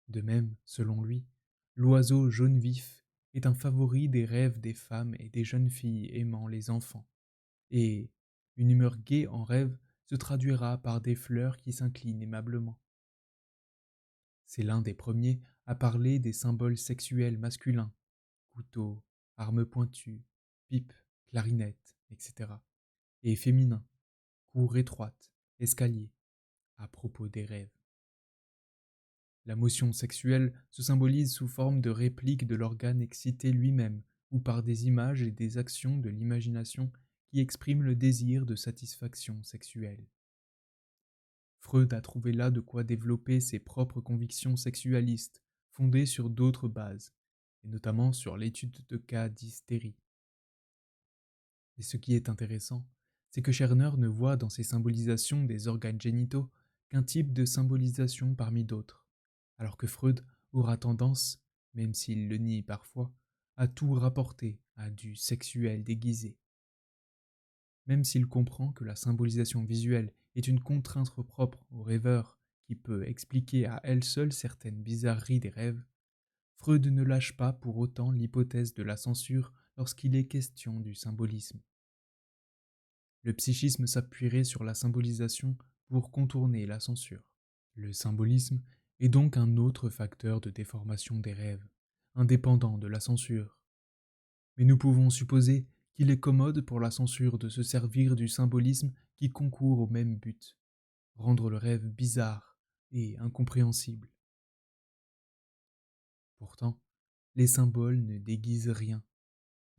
De même, selon lui, l'oiseau jaune vif est un favori des rêves des femmes et des jeunes filles aimant les enfants, et une humeur gaie en rêve se traduira par des fleurs qui s'inclinent aimablement. C'est l'un des premiers à parler des symboles sexuels masculins, couteau, arme pointue, pipe, clarinette, etc., et féminins, cour étroite, escalier, à propos des rêves. La motion sexuelle se symbolise sous forme de réplique de l'organe excité lui-même ou par des images et des actions de l'imagination qui expriment le désir de satisfaction sexuelle. Freud a trouvé là de quoi développer ses propres convictions sexualistes, fondées sur d'autres bases, et notamment sur l'étude de cas d'hystérie. Et ce qui est intéressant, c'est que Scherner ne voit dans ces symbolisations des organes génitaux qu'un type de symbolisation parmi d'autres, alors que Freud aura tendance, même s'il le nie parfois, à tout rapporter à du sexuel déguisé. Même s'il comprend que la symbolisation visuelle est une contrainte propre au rêveur qui peut expliquer à elle seule certaines bizarreries des rêves, Freud ne lâche pas pour autant l'hypothèse de la censure lorsqu'il est question du symbolisme. Le psychisme s'appuierait sur la symbolisation pour contourner la censure. Le symbolisme est donc un autre facteur de déformation des rêves, indépendant de la censure. Mais nous pouvons supposer qu'il est commode pour la censure de se servir du symbolisme qui concourt au même but, rendre le rêve bizarre et incompréhensible. Pourtant, les symboles ne déguisent rien.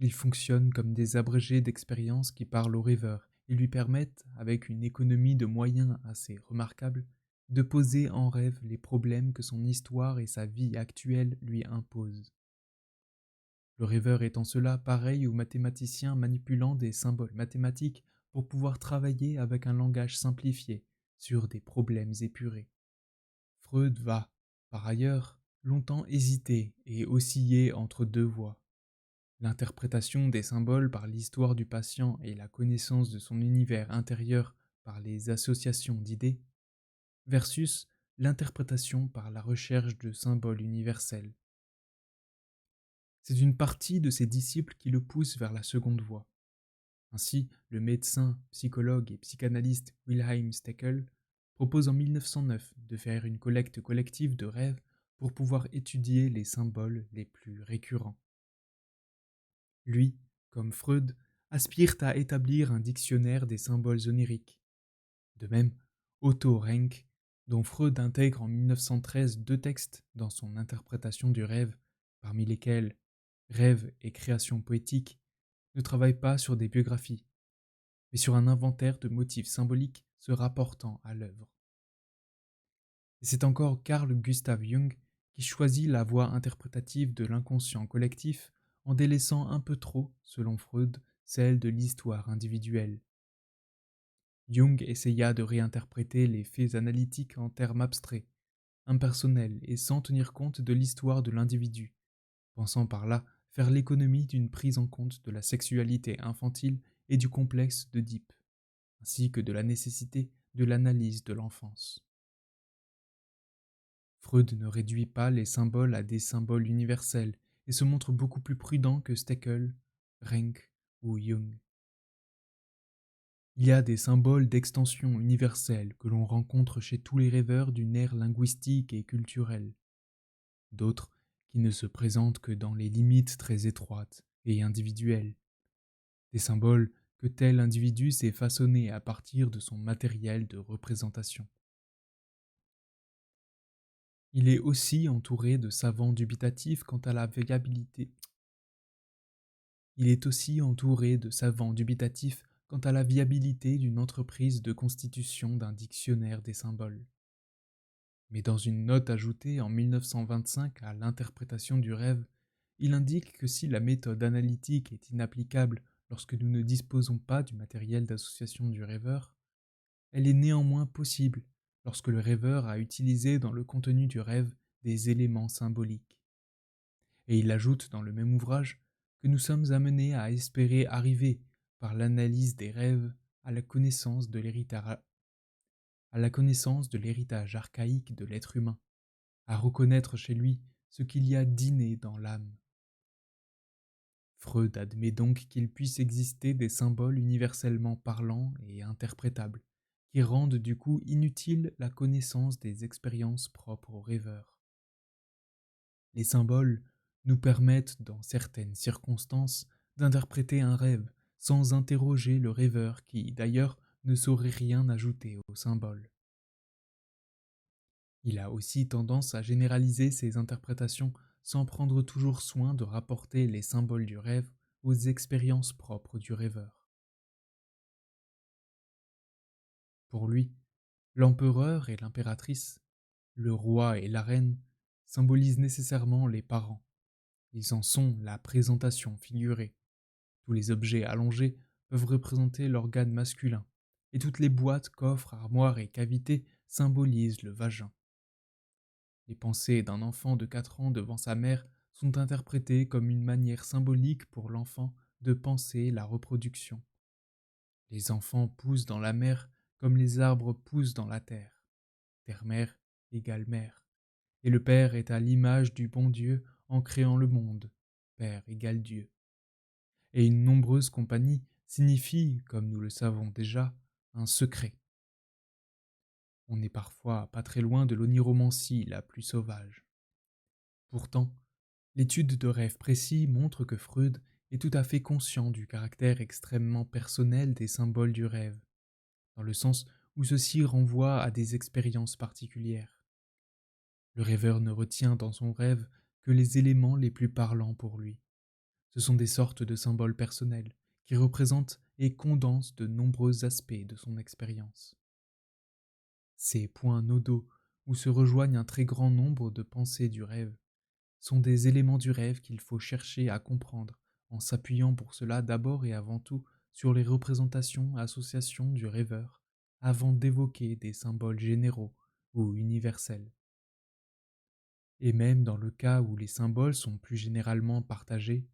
Ils fonctionnent comme des abrégés d'expériences qui parlent au rêveur et lui permettent, avec une économie de moyens assez remarquable, de poser en rêve les problèmes que son histoire et sa vie actuelle lui imposent. Le rêveur est en cela pareil au mathématicien manipulant des symboles mathématiques pour pouvoir travailler avec un langage simplifié sur des problèmes épurés. Freud va, par ailleurs, longtemps hésiter et osciller entre deux voies. L'interprétation des symboles par l'histoire du patient et la connaissance de son univers intérieur par les associations d'idées, versus l'interprétation par la recherche de symboles universels. C'est une partie de ses disciples qui le pousse vers la seconde voie. Ainsi, le médecin, psychologue et psychanalyste Wilhelm Steckel propose en 1909 de faire une collecte collective de rêves pour pouvoir étudier les symboles les plus récurrents. Lui, comme Freud, aspire à établir un dictionnaire des symboles oniriques. De même, Otto Rank, dont Freud intègre en 1913 deux textes dans son interprétation du rêve, parmi lesquels Rêve et création poétique, ne travaille pas sur des biographies, mais sur un inventaire de motifs symboliques se rapportant à l'œuvre. Et c'est encore Carl Gustav Jung qui choisit la voie interprétative de l'inconscient collectif en délaissant un peu trop, selon Freud, celle de l'histoire individuelle. Jung essaya de réinterpréter les faits analytiques en termes abstraits, impersonnels et sans tenir compte de l'histoire de l'individu, pensant par là faire l'économie d'une prise en compte de la sexualité infantile et du complexe d'Oedipe, ainsi que de la nécessité de l'analyse de l'enfance. Freud ne réduit pas les symboles à des symboles universels et se montre beaucoup plus prudent que Steckel, Rank ou Jung. Il y a des symboles d'extension universelle que l'on rencontre chez tous les rêveurs d'une ère linguistique et culturelle, d'autres qui ne se présentent que dans les limites très étroites et individuelles, des symboles que tel individu s'est façonné à partir de son matériel de représentation. Il est aussi entouré de savants dubitatifs quant à la viabilité. Il est aussi entouré de savants dubitatifs quant à la viabilité d'une entreprise de constitution d'un dictionnaire des symboles. Mais dans une note ajoutée en 1925 à l'interprétation du rêve, il indique que si la méthode analytique est inapplicable lorsque nous ne disposons pas du matériel d'association du rêveur, elle est néanmoins possible lorsque le rêveur a utilisé dans le contenu du rêve des éléments symboliques. Et il ajoute dans le même ouvrage que nous sommes amenés à espérer arriver, par l'analyse des rêves, à la connaissance de l'héritage archaïque de l'être humain, à reconnaître chez lui ce qu'il y a d'inné dans l'âme. Freud admet donc qu'il puisse exister des symboles universellement parlants et interprétables, qui rendent du coup inutile la connaissance des expériences propres aux rêveurs. Les symboles nous permettent, dans certaines circonstances, d'interpréter un rêve sans interroger le rêveur qui, d'ailleurs, ne saurait rien ajouter au symbole. Il a aussi tendance à généraliser ses interprétations sans prendre toujours soin de rapporter les symboles du rêve aux expériences propres du rêveur. Pour lui, l'empereur et l'impératrice, le roi et la reine symbolisent nécessairement les parents. Ils en sont la présentation figurée. Tous les objets allongés peuvent représenter l'organe masculin, et toutes les boîtes, coffres, armoires et cavités symbolisent le vagin. Les pensées d'un enfant de 4 ans devant sa mère sont interprétées comme une manière symbolique pour l'enfant de penser la reproduction. Les enfants poussent dans la mer comme les arbres poussent dans la terre. Terre-mère égale mère. Et le Père est à l'image du bon Dieu en créant le monde. Père égale Dieu. Et une nombreuse compagnie signifie, comme nous le savons déjà, un secret. On n'est parfois pas très loin de l'oniromancie la plus sauvage. Pourtant, l'étude de rêves précis montre que Freud est tout à fait conscient du caractère extrêmement personnel des symboles du rêve, dans le sens où ceux-ci renvoient à des expériences particulières. Le rêveur ne retient dans son rêve que les éléments les plus parlants pour lui. Ce sont des sortes de symboles personnels qui représentent et condensent de nombreux aspects de son expérience. Ces points nodaux, où se rejoignent un très grand nombre de pensées du rêve, sont des éléments du rêve qu'il faut chercher à comprendre, en s'appuyant pour cela d'abord et avant tout sur les représentations, associations du rêveur, avant d'évoquer des symboles généraux ou universels. Et même dans le cas où les symboles sont plus généralement partagés,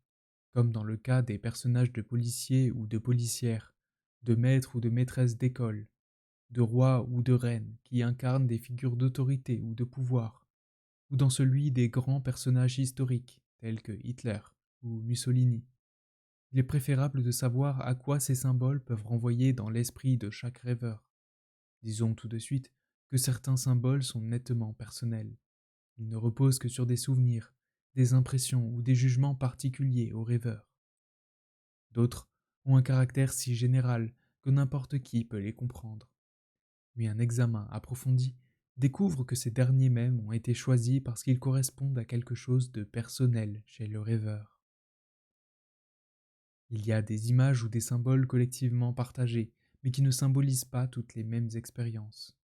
comme dans le cas des personnages de policiers ou de policières, de maîtres ou de maîtresses d'école, de rois ou de reines qui incarnent des figures d'autorité ou de pouvoir, ou dans celui des grands personnages historiques tels que Hitler ou Mussolini. Il est préférable de savoir à quoi ces symboles peuvent renvoyer dans l'esprit de chaque rêveur. Disons tout de suite que certains symboles sont nettement personnels. Ils ne reposent que sur des souvenirs, des impressions ou des jugements particuliers au rêveur. D'autres ont un caractère si général que n'importe qui peut les comprendre. Mais un examen approfondi découvre que ces derniers mêmes ont été choisis parce qu'ils correspondent à quelque chose de personnel chez le rêveur. Il y a des images ou des symboles collectivement partagés, mais qui ne symbolisent pas toutes les mêmes expériences.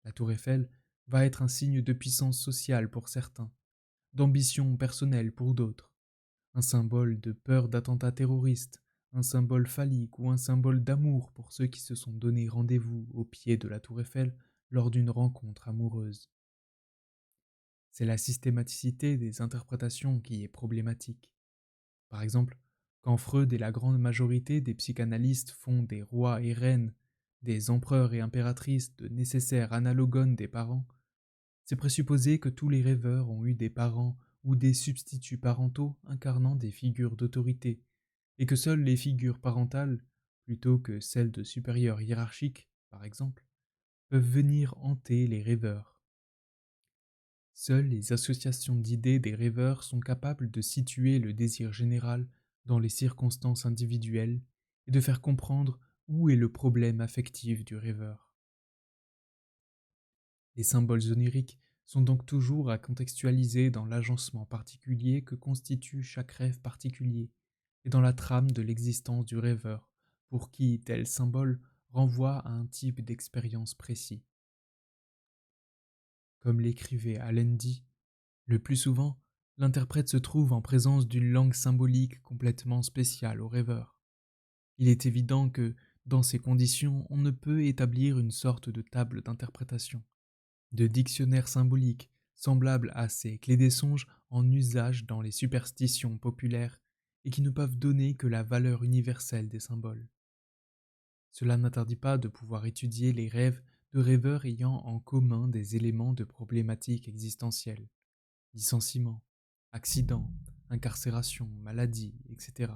La tour Eiffel va être un signe de puissance sociale pour certains, d'ambition personnelle pour d'autres, un symbole de peur d'attentats terroristes, un symbole phallique ou un symbole d'amour pour ceux qui se sont donné rendez-vous au pied de la tour Eiffel lors d'une rencontre amoureuse. C'est la systématicité des interprétations qui est problématique. Par exemple, quand Freud et la grande majorité des psychanalystes font des rois et reines, des empereurs et impératrices de nécessaires analogones des parents, c'est présupposer que tous les rêveurs ont eu des parents ou des substituts parentaux incarnant des figures d'autorité, et que seules les figures parentales, plutôt que celles de supérieurs hiérarchiques, par exemple, peuvent venir hanter les rêveurs. Seules les associations d'idées des rêveurs sont capables de situer le désir général dans les circonstances individuelles et de faire comprendre où est le problème affectif du rêveur. Les symboles oniriques sont donc toujours à contextualiser dans l'agencement particulier que constitue chaque rêve particulier et dans la trame de l'existence du rêveur, pour qui tel symbole renvoie à un type d'expérience précis. Comme l'écrivait Allendy, le plus souvent, l'interprète se trouve en présence d'une langue symbolique complètement spéciale au rêveur. Il est évident que, dans ces conditions, on ne peut établir une sorte de table d'interprétation, de dictionnaire symbolique, semblable à ces clés des songes en usage dans les superstitions populaires et qui ne peuvent donner que la valeur universelle des symboles. Cela n'interdit pas de pouvoir étudier les rêves de rêveurs ayant en commun des éléments de problématiques existentielles, licenciement, accident, incarcération, maladie, etc.,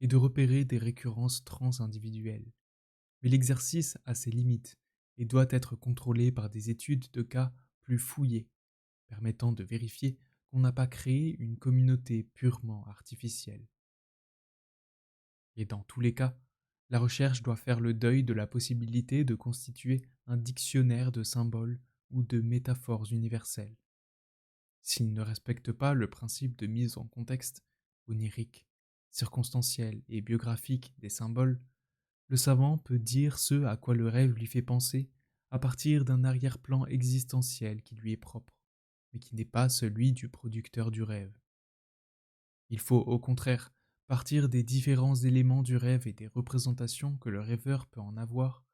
et de repérer des récurrences transindividuelles. Mais l'exercice a ses limites et doit être contrôlé par des études de cas plus fouillées, permettant de vérifier qu'on n'a pas créé une communauté purement artificielle. Et dans tous les cas, la recherche doit faire le deuil de la possibilité de constituer un dictionnaire de symboles ou de métaphores universelles. S'il ne respecte pas le principe de mise en contexte, onirique, circonstanciel et biographique des symboles, le savant peut dire ce à quoi le rêve lui fait penser à partir d'un arrière-plan existentiel qui lui est propre, mais qui n'est pas celui du producteur du rêve. Il faut au contraire partir des différents éléments du rêve et des représentations que le rêveur peut en avoir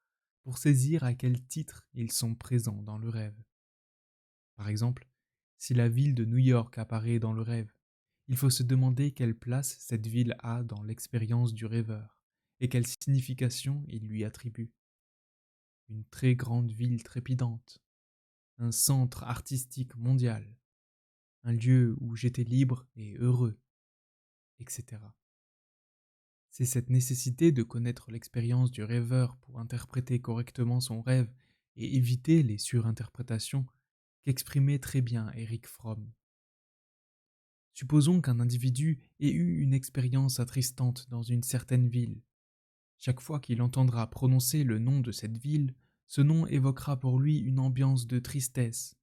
pour saisir à quel titre ils sont présents dans le rêve. Par exemple, si la ville de New York apparaît dans le rêve, il faut se demander quelle place cette ville a dans l'expérience du rêveur et quelle signification il lui attribue. Une très grande ville trépidante, un centre artistique mondial, un lieu où j'étais libre et heureux, etc. C'est cette nécessité de connaître l'expérience du rêveur pour interpréter correctement son rêve et éviter les surinterprétations qu'exprimait très bien Erich Fromm. Supposons qu'un individu ait eu une expérience attristante dans une certaine ville. Chaque fois qu'il entendra prononcer le nom de cette ville, ce nom évoquera pour lui une ambiance de tristesse.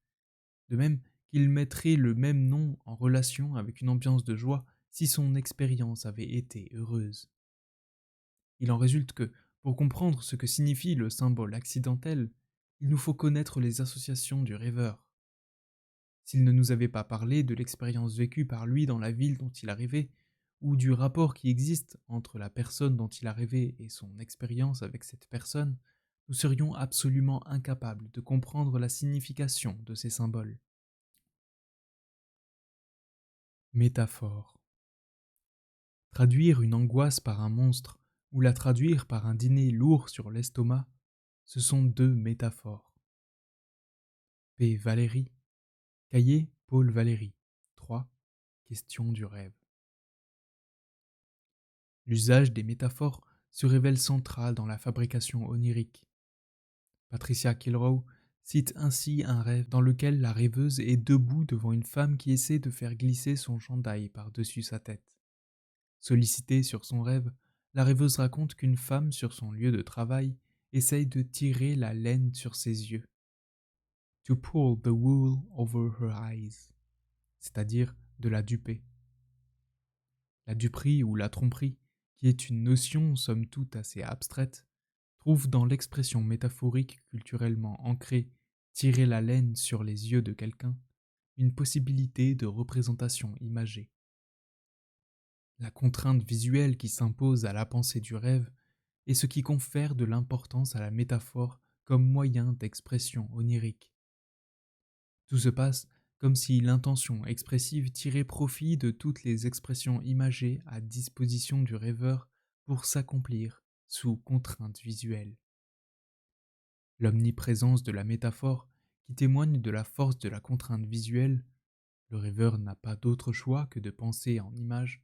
De même qu'il mettrait le même nom en relation avec une ambiance de joie si son expérience avait été heureuse. Il en résulte que, Pour comprendre ce que signifie le symbole accidentel, il nous faut connaître les associations du rêveur. S'il ne nous avait pas parlé de l'expérience vécue par lui dans la ville dont il a rêvé, ou du rapport qui existe entre la personne dont il a rêvé et son expérience avec cette personne, nous serions absolument incapables de comprendre la signification de ces symboles. Métaphore. Traduire une angoisse par un monstre ou la traduire par un dîner lourd sur l'estomac, ce sont deux métaphores. P. Valéry. Cahier Paul Valéry. 3. Question du rêve. L'usage des métaphores se révèle central dans la fabrication onirique. Patricia Kilrow cite ainsi un rêve dans lequel la rêveuse est debout devant une femme qui essaie de faire glisser son chandail par-dessus sa tête. Sollicitée sur son rêve, la rêveuse raconte qu'une femme sur son lieu de travail essaye de tirer la laine sur ses yeux. To pull the wool over her eyes, c'est-à-dire de la duper. La duperie ou la tromperie, qui est une notion somme toute assez abstraite, trouve dans l'expression métaphorique culturellement ancrée tirer la laine sur les yeux de quelqu'un une possibilité de représentation imagée. La contrainte visuelle qui s'impose à la pensée du rêve est ce qui confère de l'importance à la métaphore comme moyen d'expression onirique. Tout se passe comme si l'intention expressive tirait profit de toutes les expressions imagées à disposition du rêveur pour s'accomplir sous contrainte visuelle. L'omniprésence de la métaphore, qui témoigne de la force de la contrainte visuelle, le rêveur n'a pas d'autre choix que de penser en images,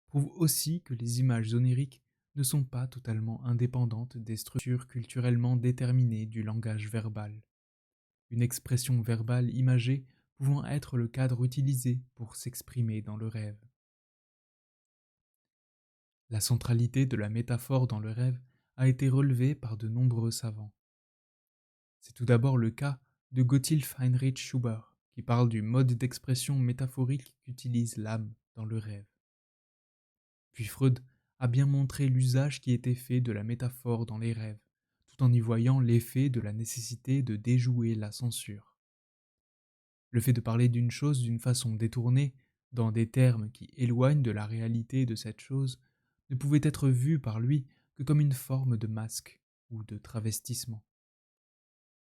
prouve aussi que les images oniriques ne sont pas totalement indépendantes des structures culturellement déterminées du langage verbal. Une expression verbale imagée pouvant être le cadre utilisé pour s'exprimer dans le rêve. La centralité de la métaphore dans le rêve a été relevée par de nombreux savants. C'est tout d'abord le cas de Gotthilf Heinrich Schubert, qui parle du mode d'expression métaphorique qu'utilise l'âme dans le rêve. Puis Freud a bien montré l'usage qui était fait de la métaphore dans les rêves, tout en y voyant l'effet de la nécessité de déjouer la censure. Le fait de parler d'une chose d'une façon détournée, dans des termes qui éloignent de la réalité de cette chose, ne pouvait être vu par lui que comme une forme de masque ou de travestissement.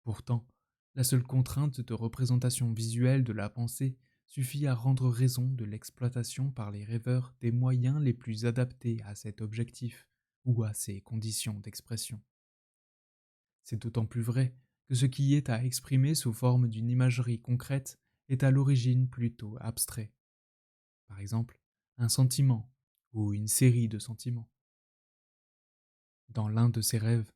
Pourtant, la seule contrainte de représentation visuelle de la pensée suffit à rendre raison de l'exploitation par les rêveurs des moyens les plus adaptés à cet objectif ou à ses conditions d'expression. C'est d'autant plus vrai que ce qui est à exprimer sous forme d'une imagerie concrète est à l'origine plutôt abstrait. Par exemple, un sentiment ou une série de sentiments. Dans l'un de ses rêves,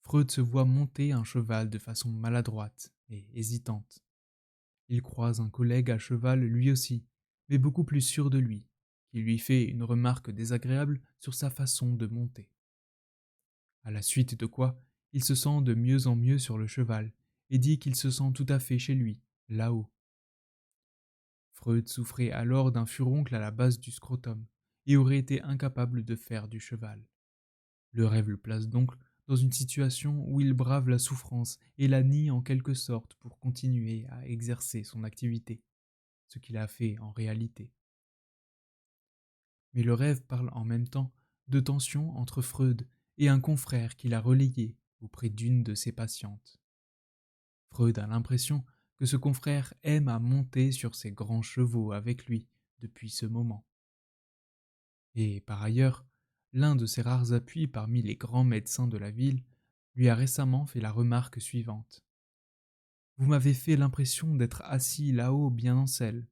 Freud se voit monter un cheval de façon maladroite et hésitante. Il croise un collègue à cheval lui aussi, mais beaucoup plus sûr de lui, qui lui fait une remarque désagréable sur sa façon de monter. À la suite de quoi, il se sent de mieux en mieux sur le cheval et dit qu'il se sent tout à fait chez lui, là-haut. Freud souffrait alors d'un furoncle à la base du scrotum et aurait été incapable de faire du cheval. Le rêve le place donc dans une situation où il brave la souffrance et la nie en quelque sorte pour continuer à exercer son activité, ce qu'il a fait en réalité. Mais le rêve parle en même temps de tensions entre Freud et un confrère qu'il a relayé auprès d'une de ses patientes. Freud a l'impression que ce confrère aime à monter sur ses grands chevaux avec lui depuis ce moment. Et par ailleurs, l'un de ses rares appuis parmi les grands médecins de la ville lui a récemment fait la remarque suivante. Vous m'avez fait l'impression d'être assis là-haut bien en selle,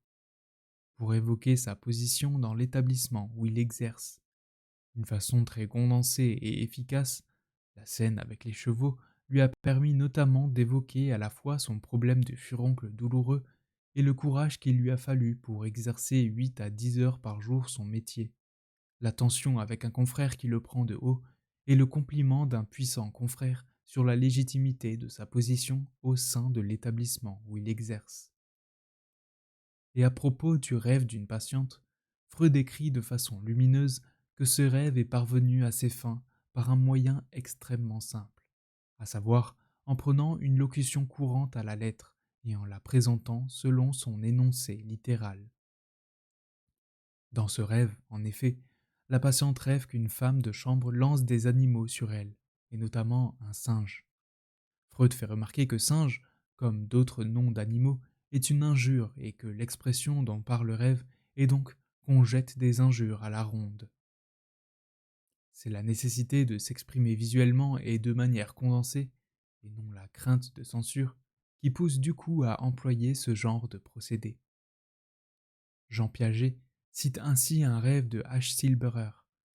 pour évoquer sa position dans l'établissement où il exerce. D'une façon très condensée et efficace, la scène avec les chevaux lui a permis notamment d'évoquer à la fois son problème de furoncle douloureux et le courage qu'il lui a fallu pour exercer 8 à 10 heures par jour son métier, la tension avec un confrère qui le prend de haut et le compliment d'un puissant confrère sur la légitimité de sa position au sein de l'établissement où il exerce. Et à propos du rêve d'une patiente, Freud écrit de façon lumineuse que ce rêve est parvenu à ses fins par un moyen extrêmement simple, à savoir en prenant une locution courante à la lettre et en la présentant selon son énoncé littéral. Dans ce rêve, en effet, la patiente rêve qu'une femme de chambre lance des animaux sur elle, et notamment un singe. Freud fait remarquer que singe, comme d'autres noms d'animaux, est une injure et que l'expression dont parle le rêve est donc qu'on jette des injures à la ronde. C'est la nécessité de s'exprimer visuellement et de manière condensée, et non la crainte de censure, qui pousse du coup à employer ce genre de procédé. Jean Piaget cite ainsi un rêve de H. Silberer,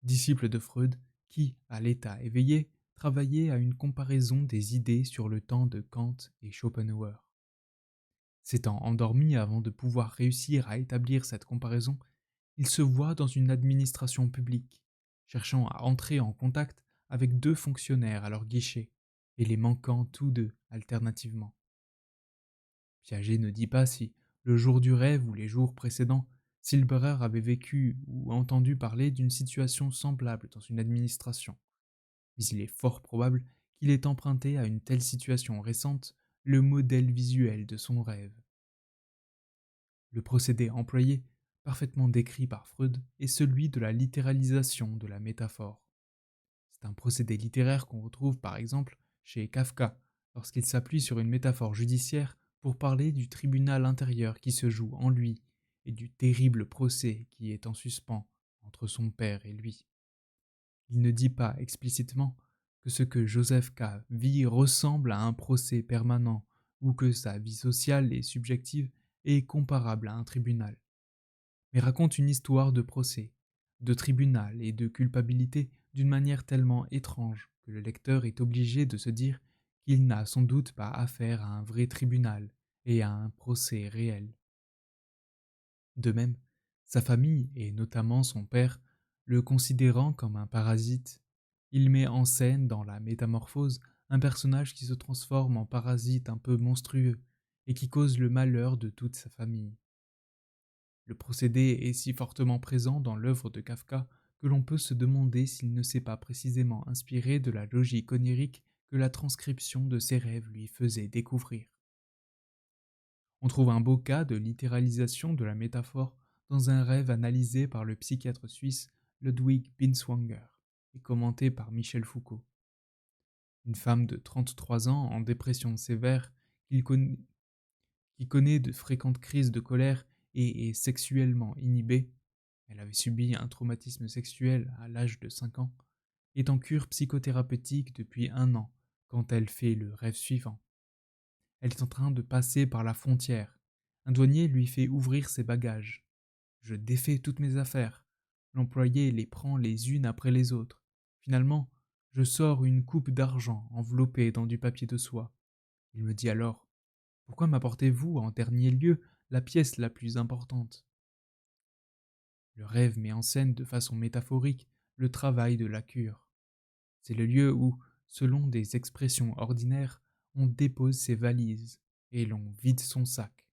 disciple de Freud, qui, à l'état éveillé, travaillait à une comparaison des idées sur le temps de Kant et Schopenhauer. S'étant endormi avant de pouvoir réussir à établir cette comparaison, il se voit dans une administration publique, cherchant à entrer en contact avec deux fonctionnaires à leur guichet, et les manquant tous deux alternativement. Piaget ne dit pas si, le jour du rêve ou les jours précédents, Silberer avait vécu ou entendu parler d'une situation semblable dans une administration, mais il est fort probable qu'il ait emprunté à une telle situation récente le modèle visuel de son rêve. Le procédé employé, parfaitement décrit par Freud, est celui de la littéralisation de la métaphore. C'est un procédé littéraire qu'on retrouve par exemple chez Kafka, lorsqu'il s'appuie sur une métaphore judiciaire pour parler du tribunal intérieur qui se joue en lui et du terrible procès qui est en suspens entre son père et lui. Il ne dit pas explicitement que ce que Joseph K. vit ressemble à un procès permanent ou que sa vie sociale et subjective est comparable à un tribunal, mais raconte une histoire de procès, de tribunal et de culpabilité d'une manière tellement étrange que le lecteur est obligé de se dire qu'il n'a sans doute pas affaire à un vrai tribunal et à un procès réel. De même, sa famille, et notamment son père, le considérant comme un parasite, il met en scène dans la métamorphose un personnage qui se transforme en parasite un peu monstrueux et qui cause le malheur de toute sa famille. Le procédé est si fortement présent dans l'œuvre de Kafka que l'on peut se demander s'il ne s'est pas précisément inspiré de la logique onirique que la transcription de ses rêves lui faisait découvrir. On trouve un beau cas de littéralisation de la métaphore dans un rêve analysé par le psychiatre suisse Ludwig Binswanger et commenté par Michel Foucault. Une femme de 33 ans en dépression sévère qu'il conna- qui connaît de fréquentes crises de colère et est sexuellement inhibée, elle avait subi un traumatisme sexuel à l'âge de 5 ans, est en cure psychothérapeutique depuis 1 an quand elle fait le rêve suivant. Elle est en train de passer par la frontière. Un douanier lui fait ouvrir ses bagages. Je défais toutes mes affaires. L'employé les prend les unes après les autres. Finalement, je sors une coupe d'argent enveloppée dans du papier de soie. Il me dit alors: pourquoi m'apportez-vous en dernier lieu la pièce la plus importante? Le rêve met en scène de façon métaphorique le travail de la cure. C'est le lieu où, selon des expressions ordinaires, on dépose ses valises et l'on vide son sac.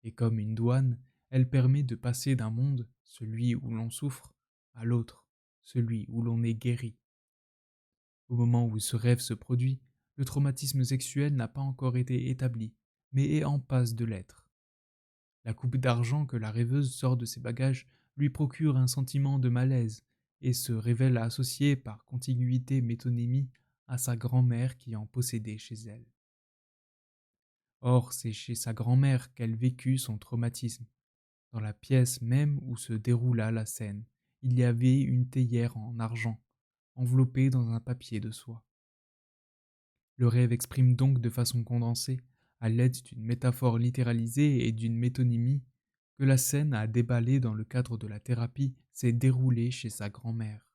Et comme une douane, elle permet de passer d'un monde, celui où l'on souffre, à l'autre, celui où l'on est guéri. Au moment où ce rêve se produit, le traumatisme sexuel n'a pas encore été établi, mais est en passe de l'être. La coupe d'argent que la rêveuse sort de ses bagages lui procure un sentiment de malaise et se révèle associé par contiguïté métonymie à sa grand-mère qui en possédait chez elle. Or, c'est chez sa grand-mère qu'elle vécut son traumatisme. Dans la pièce même où se déroula la scène, il y avait une théière en argent, enveloppée dans un papier de soie. Le rêve exprime donc de façon condensée, à l'aide d'une métaphore littéralisée et d'une métonymie, que la scène à déballer dans le cadre de la thérapie s'est déroulée chez sa grand-mère.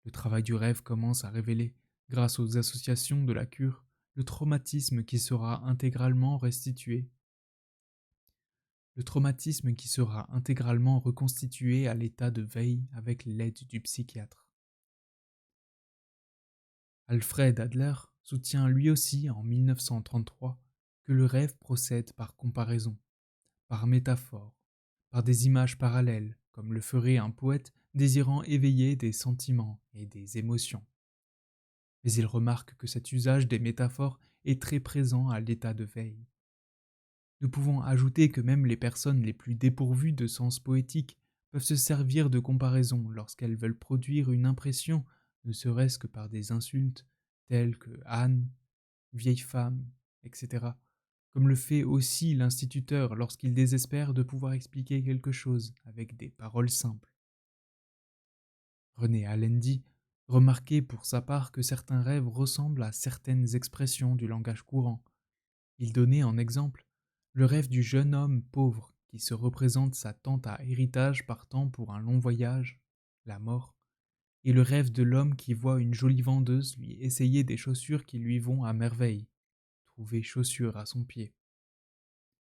Le travail du rêve commence à révéler, grâce aux associations de la cure, le traumatisme qui sera intégralement restitué, le traumatisme qui sera intégralement reconstitué à l'état de veille avec l'aide du psychiatre. Alfred Adler soutient lui aussi en 1933 que le rêve procède par comparaison, par métaphore, par des images parallèles, comme le ferait un poète désirant éveiller des sentiments et des émotions. Mais il remarque que cet usage des métaphores est très présent à l'état de veille. Nous pouvons ajouter que même les personnes les plus dépourvues de sens poétique peuvent se servir de comparaisons lorsqu'elles veulent produire une impression, ne serait-ce que par des insultes telles que Anne, vieille femme, etc., comme le fait aussi l'instituteur lorsqu'il désespère de pouvoir expliquer quelque chose avec des paroles simples. René Allendy remarquait pour sa part que certains rêves ressemblent à certaines expressions du langage courant. Il donnait en exemple le rêve du jeune homme pauvre qui se représente sa tante à héritage partant pour un long voyage, la mort, et le rêve de l'homme qui voit une jolie vendeuse lui essayer des chaussures qui lui vont à merveille, trouver chaussures à son pied.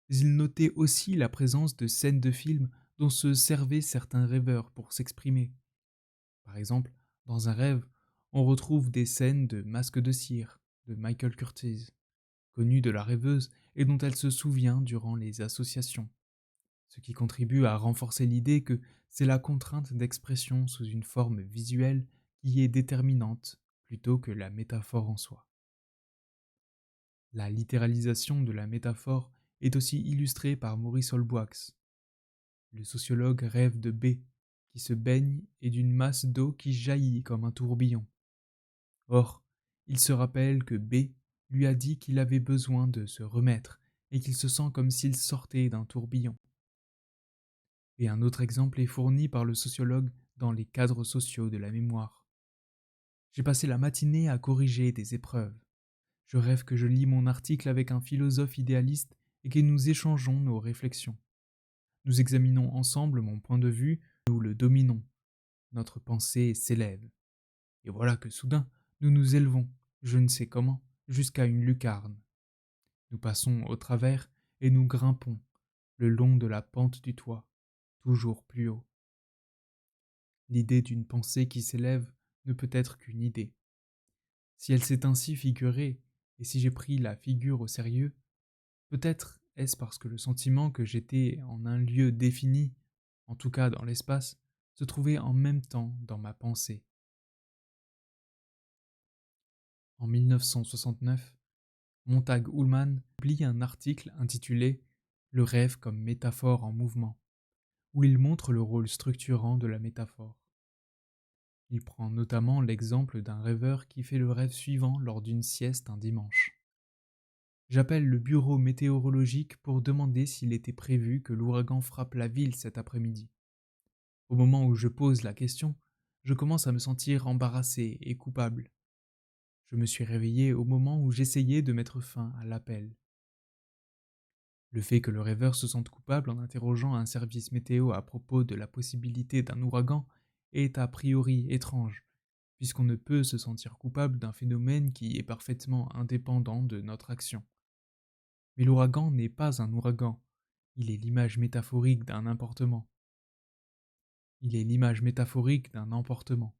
Mais il notait aussi la présence de scènes de films dont se servaient certains rêveurs pour s'exprimer. Par exemple, dans un rêve, on retrouve des scènes de Masque de cire de Michael Curtiz, connue de la rêveuse et dont elle se souvient durant les associations, ce qui contribue à renforcer l'idée que c'est la contrainte d'expression sous une forme visuelle qui est déterminante plutôt que la métaphore en soi. La littéralisation de la métaphore est aussi illustrée par Maurice Holbrook. Le sociologue rêve de B, qui se baigne et d'une masse d'eau qui jaillit comme un tourbillon. Or, il se rappelle que B lui a dit qu'il avait besoin de se remettre et qu'il se sent comme s'il sortait d'un tourbillon. Et un autre exemple est fourni par le sociologue dans les cadres sociaux de la mémoire. J'ai passé la matinée à corriger des épreuves. Je rêve que je lis mon article avec un philosophe idéaliste et que nous échangeons nos réflexions. Nous examinons ensemble mon point de vue, nous le dominons. Notre pensée s'élève. Et voilà que soudain, nous nous élevons, je ne sais comment, jusqu'à une lucarne. Nous passons au travers et nous grimpons, le long de la pente du toit, toujours plus haut. L'idée d'une pensée qui s'élève ne peut être qu'une idée. Si elle s'est ainsi figurée, et si j'ai pris la figure au sérieux, peut-être est-ce parce que le sentiment que j'étais en un lieu défini, en tout cas dans l'espace, se trouvait en même temps dans ma pensée. En 1969, Montag Ullmann publie un article intitulé Le rêve comme métaphore en mouvement, où il montre le rôle structurant de la métaphore. Il prend notamment l'exemple d'un rêveur qui fait le rêve suivant lors d'une sieste un dimanche. J'appelle le bureau météorologique pour demander s'il était prévu que l'ouragan frappe la ville cet après-midi. Au moment où je pose la question, je commence à me sentir embarrassé et coupable. Je me suis réveillé au moment où j'essayais de mettre fin à l'appel. Le fait que le rêveur se sente coupable en interrogeant un service météo à propos de la possibilité d'un ouragan est a priori étrange, puisqu'on ne peut se sentir coupable d'un phénomène qui est parfaitement indépendant de notre action. Mais l'ouragan n'est pas un ouragan, il est l'image métaphorique d'un emportement. Il est l'image métaphorique d'un emportement.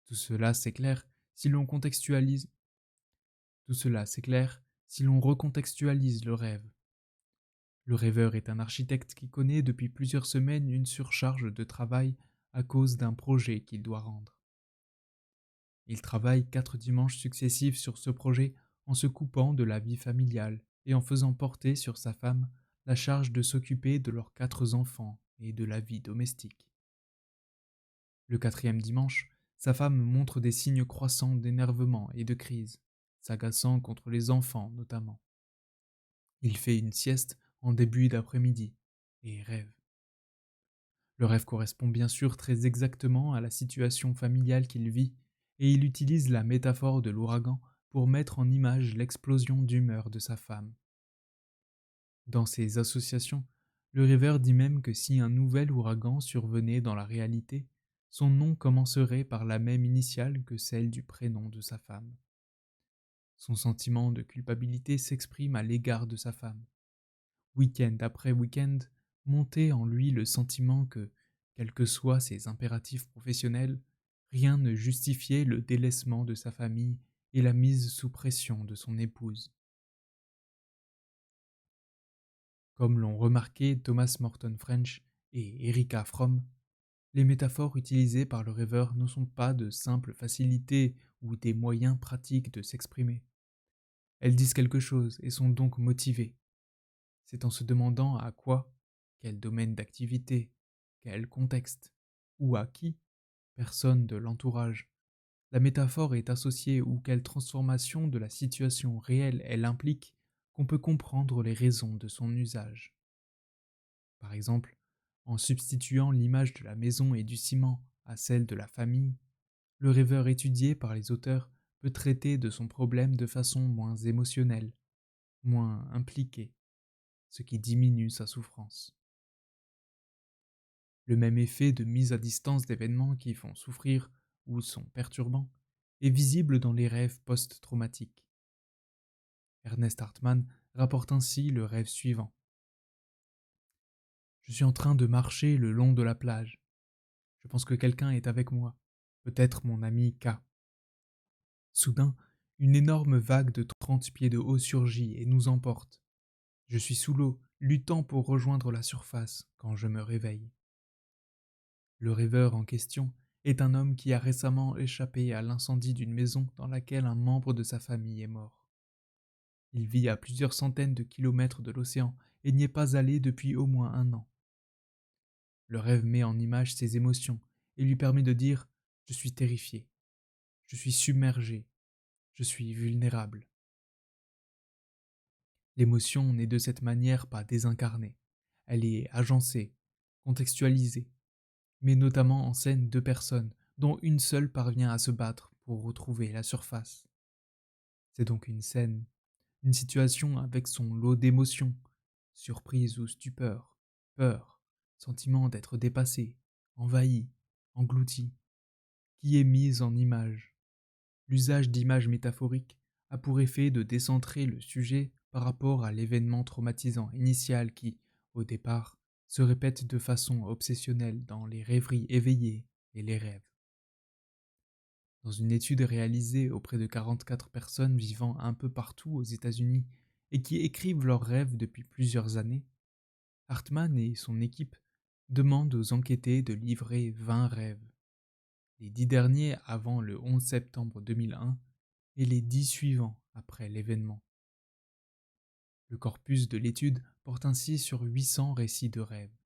Tout cela s'éclaire si l'on contextualise. Tout cela s'éclaire si l'on recontextualise le rêve. Le rêveur est un architecte qui connaît depuis plusieurs semaines une surcharge de travail à cause d'un projet qu'il doit rendre. Il travaille 4 dimanches successifs sur ce projet en se coupant de la vie familiale et en faisant porter sur sa femme la charge de s'occuper de leurs 4 enfants et de la vie domestique. Le 4e dimanche, sa femme montre des signes croissants d'énervement et de crise, s'agaçant contre les enfants notamment. Il fait une sieste en début d'après-midi et rêve. Le rêve correspond bien sûr très exactement à la situation familiale qu'il vit, et il utilise la métaphore de l'ouragan pour mettre en image l'explosion d'humeur de sa femme. Dans ces associations, le rêveur dit même que si un nouvel ouragan survenait dans la réalité, son nom commencerait par la même initiale que celle du prénom de sa femme. Son sentiment de culpabilité s'exprime à l'égard de sa femme. Week-end après week-end, montait en lui le sentiment que, quels que soient ses impératifs professionnels, rien ne justifiait le délaissement de sa famille et la mise sous pression de son épouse. Comme l'ont remarqué Thomas Morton French et Erika Fromm, les métaphores utilisées par le rêveur ne sont pas de simples facilités ou des moyens pratiques de s'exprimer. Elles disent quelque chose et sont donc motivées. C'est en se demandant à quoi, quel domaine d'activité, quel contexte, ou à qui, personne de l'entourage, la métaphore est associée ou quelle transformation de la situation réelle elle implique qu'on peut comprendre les raisons de son usage. Par exemple, en substituant l'image de la maison et du ciment à celle de la famille, le rêveur étudié par les auteurs peut traiter de son problème de façon moins émotionnelle, moins impliquée, ce qui diminue sa souffrance. Le même effet de mise à distance d'événements qui font souffrir ou sont perturbants est visible dans les rêves post-traumatiques. Ernest Hartmann rapporte ainsi le rêve suivant. Je suis en train de marcher le long de la plage. Je pense que quelqu'un est avec moi, peut-être mon ami K. Soudain, une énorme vague de 30 pieds de haut surgit et nous emporte. Je suis sous l'eau, luttant pour rejoindre la surface quand je me réveille. Le rêveur en question est un homme qui a récemment échappé à l'incendie d'une maison dans laquelle un membre de sa famille est mort. Il vit à plusieurs centaines de kilomètres de l'océan et n'y est pas allé depuis au moins 1 an. Le rêve met en image ses émotions et lui permet de dire « Je suis terrifié, je suis submergé, je suis vulnérable ». L'émotion n'est de cette manière pas désincarnée, elle est agencée, contextualisée, met notamment en scène 2 personnes, dont une seule parvient à se battre pour retrouver la surface. C'est donc une scène, une situation avec son lot d'émotions, surprise ou stupeur, peur, sentiment d'être dépassé, envahi, englouti, qui est mise en image. L'usage d'images métaphoriques a pour effet de décentrer le sujet par rapport à l'événement traumatisant initial qui, au départ, se répète de façon obsessionnelle dans les rêveries éveillées et les rêves. Dans une étude réalisée auprès de 44 personnes vivant un peu partout aux États-Unis et qui écrivent leurs rêves depuis plusieurs années, Hartmann et son équipe demandent aux enquêtés de livrer 20 rêves, les 10 derniers avant le 11 septembre 2001 et les 10 suivants après l'événement. Le corpus de l'étude porte ainsi sur 800 récits de rêves.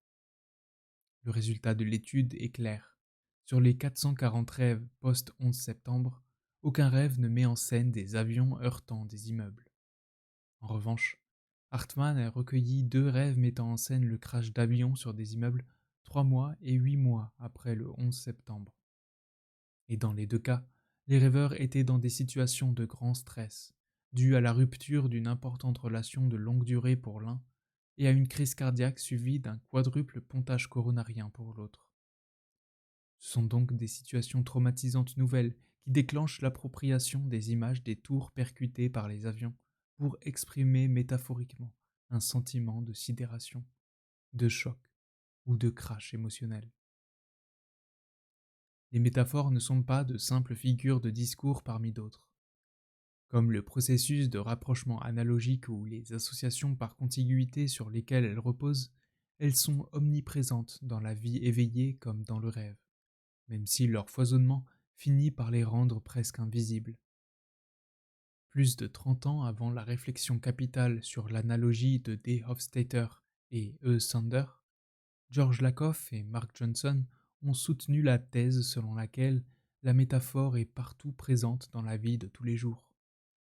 Le résultat de l'étude est clair. Sur les 440 rêves post-11 septembre, aucun rêve ne met en scène des avions heurtant des immeubles. En revanche, Hartmann a recueilli 2 rêves mettant en scène le crash d'avions sur des immeubles 3 mois et 8 mois après le 11 septembre. Et dans les 2 cas, les rêveurs étaient dans des situations de grand stress, dues à la rupture d'une importante relation de longue durée pour l'un et à une crise cardiaque suivie d'un quadruple pontage coronarien pour l'autre. Ce sont donc des situations traumatisantes nouvelles qui déclenchent l'appropriation des images des tours percutées par les avions pour exprimer métaphoriquement un sentiment de sidération, de choc ou de crash émotionnel. Les métaphores ne sont pas de simples figures de discours parmi d'autres. Comme le processus de rapprochement analogique ou les associations par contiguïté sur lesquelles elles reposent, elles sont omniprésentes dans la vie éveillée comme dans le rêve, même si leur foisonnement finit par les rendre presque invisibles. Plus de 30 ans avant la réflexion capitale sur l'analogie de D. Hofstadter et E. Sander, George Lakoff et Mark Johnson ont soutenu la thèse selon laquelle la métaphore est partout présente dans la vie de tous les jours,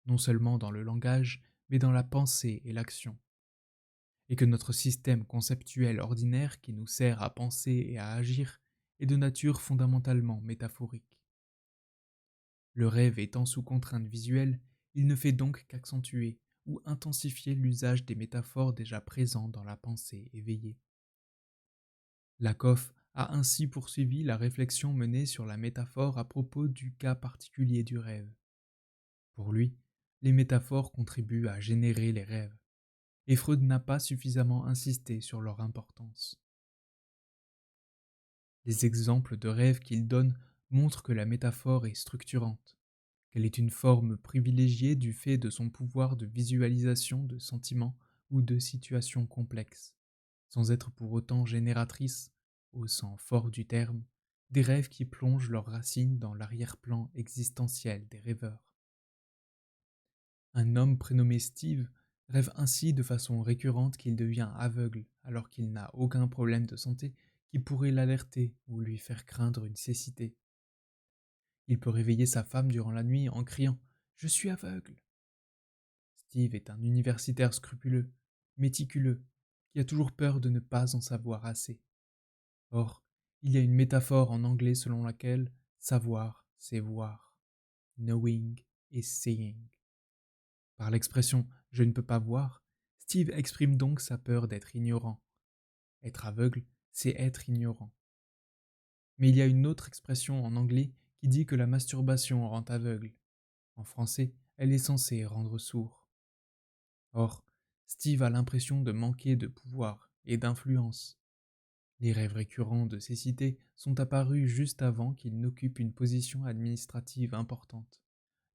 non seulement dans le langage, mais dans la pensée et l'action, et que notre système conceptuel ordinaire qui nous sert à penser et à agir est de nature fondamentalement métaphorique. Le rêve étant sous contrainte visuelle, il ne fait donc qu'accentuer ou intensifier l'usage des métaphores déjà présents dans la pensée éveillée. Lakoff a ainsi poursuivi la réflexion menée sur la métaphore à propos du cas particulier du rêve. Pour lui, les métaphores contribuent à générer les rêves, et Freud n'a pas suffisamment insisté sur leur importance. Les exemples de rêves qu'il donne montrent que la métaphore est structurante, qu'elle est une forme privilégiée du fait de son pouvoir de visualisation de sentiments ou de situations complexes, sans être pour autant génératrice au sens fort du terme, des rêves qui plongent leurs racines dans l'arrière-plan existentiel des rêveurs. Un homme prénommé Steve rêve ainsi de façon récurrente qu'il devient aveugle alors qu'il n'a aucun problème de santé qui pourrait l'alerter ou lui faire craindre une cécité. Il peut réveiller sa femme durant la nuit en criant ⁇ Je suis aveugle !⁇ Steve est un universitaire scrupuleux, méticuleux, qui a toujours peur de ne pas en savoir assez. Or, il y a une métaphore en anglais selon laquelle savoir, c'est voir. Knowing is seeing. Par l'expression je ne peux pas voir, Steve exprime donc sa peur d'être ignorant. Être aveugle, c'est être ignorant. Mais il y a une autre expression en anglais qui dit que la masturbation rend aveugle. En français, elle est censée rendre sourd. Or, Steve a l'impression de manquer de pouvoir et d'influence. Les rêves récurrents de cécité sont apparus juste avant qu'il n'occupe une position administrative importante,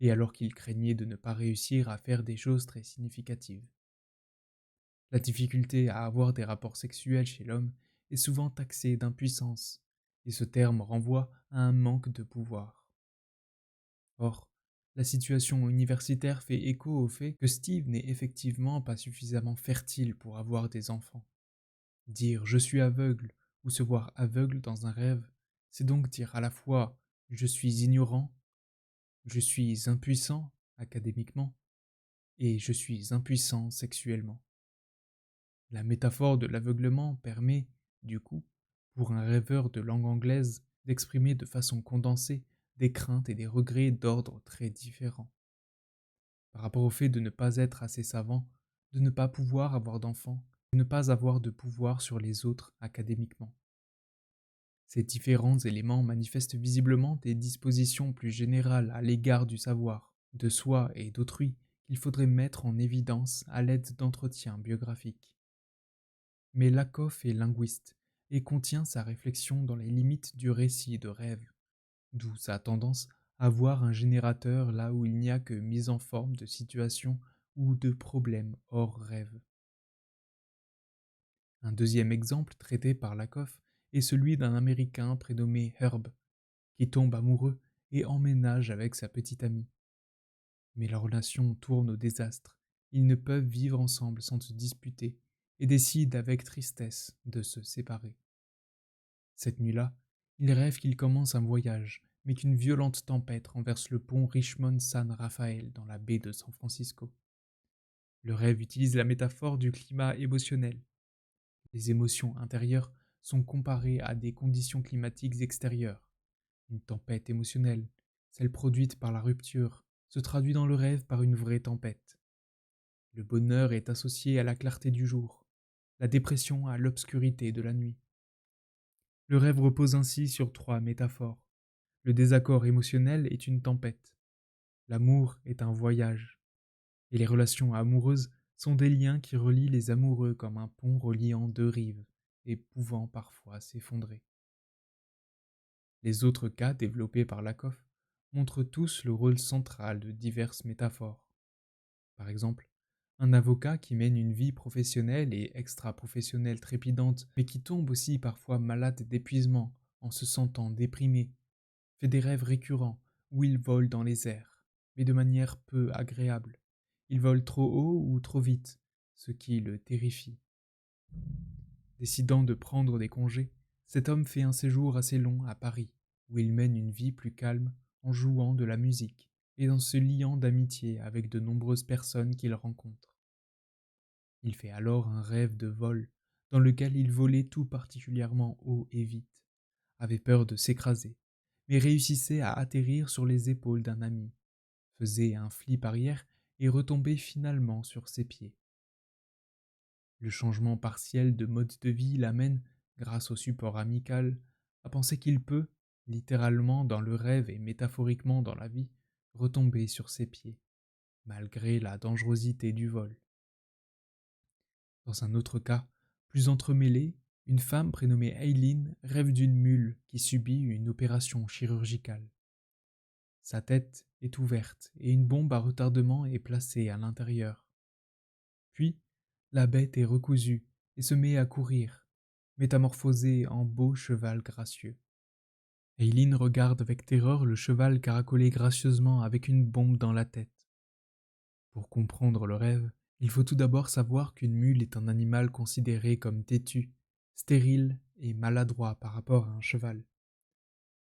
et alors qu'il craignait de ne pas réussir à faire des choses très significatives. La difficulté à avoir des rapports sexuels chez l'homme est souvent taxée d'impuissance, et ce terme renvoie à un manque de pouvoir. Or, la situation universitaire fait écho au fait que Steve n'est effectivement pas suffisamment fertile pour avoir des enfants. Dire je suis aveugle ou se voir aveugle dans un rêve, c'est donc dire à la fois je suis ignorant, je suis impuissant académiquement et je suis impuissant sexuellement. La métaphore de l'aveuglement permet, du coup, pour un rêveur de langue anglaise, d'exprimer de façon condensée des craintes et des regrets d'ordre très différents. Par rapport au fait de ne pas être assez savant, de ne pas pouvoir avoir d'enfants, de ne pas avoir de pouvoir sur les autres académiquement. Ces différents éléments manifestent visiblement des dispositions plus générales à l'égard du savoir, de soi et d'autrui qu'il faudrait mettre en évidence à l'aide d'entretiens biographiques. Mais Lakoff est linguiste et contient sa réflexion dans les limites du récit de rêve, d'où sa tendance à voir un générateur là où il n'y a que mise en forme de situation ou de problème hors rêve. Un deuxième exemple traité par Lakoff est celui d'un Américain prénommé Herb, qui tombe amoureux et emménage avec sa petite amie. Mais leur relation tourne au désastre, ils ne peuvent vivre ensemble sans se disputer et décident avec tristesse de se séparer. Cette nuit-là, il rêve qu'il commence un voyage, mais qu'une violente tempête renverse le pont Richmond San Rafael dans la baie de San Francisco. Le rêve utilise la métaphore du climat émotionnel. Les émotions intérieures sont comparées à des conditions climatiques extérieures. Une tempête émotionnelle, celle produite par la rupture, se traduit dans le rêve par une vraie tempête. Le bonheur est associé à la clarté du jour, la dépression à l'obscurité de la nuit. Le rêve repose ainsi sur trois métaphores. Le désaccord émotionnel est une tempête. L'amour est un voyage. Et les relations amoureuses sont des liens qui relient les amoureux comme un pont reliant deux rives et pouvant parfois s'effondrer. Les autres cas développés par Lakoff montrent tous le rôle central de diverses métaphores. Par exemple, un avocat qui mène une vie professionnelle et extra-professionnelle trépidante, mais qui tombe aussi parfois malade d'épuisement en se sentant déprimé, fait des rêves récurrents où il vole dans les airs, mais de manière peu agréable. Il vole trop haut ou trop vite, ce qui le terrifie. Décidant de prendre des congés, cet homme fait un séjour assez long à Paris, où il mène une vie plus calme en jouant de la musique et en se liant d'amitié avec de nombreuses personnes qu'il rencontre. Il fait alors un rêve de vol, dans lequel il volait tout particulièrement haut et vite, avait peur de s'écraser, mais réussissait à atterrir sur les épaules d'un ami, faisait un flip arrière et retombait finalement sur ses pieds. Le changement partiel de mode de vie l'amène, grâce au support amical, à penser qu'il peut, littéralement dans le rêve et métaphoriquement dans la vie, retomber sur ses pieds, malgré la dangerosité du vol. Dans un autre cas, plus entremêlé, une femme prénommée Eileen rêve d'une mule qui subit une opération chirurgicale. Sa tête est ouverte et une bombe à retardement est placée à l'intérieur. Puis, la bête est recousue et se met à courir. métamorphosé en beau cheval gracieux. Eileen regarde avec terreur le cheval caracoler gracieusement avec une bombe dans la tête. Pour comprendre le rêve, il faut tout d'abord savoir qu'une mule est un animal considéré comme têtu, stérile et maladroit par rapport à un cheval.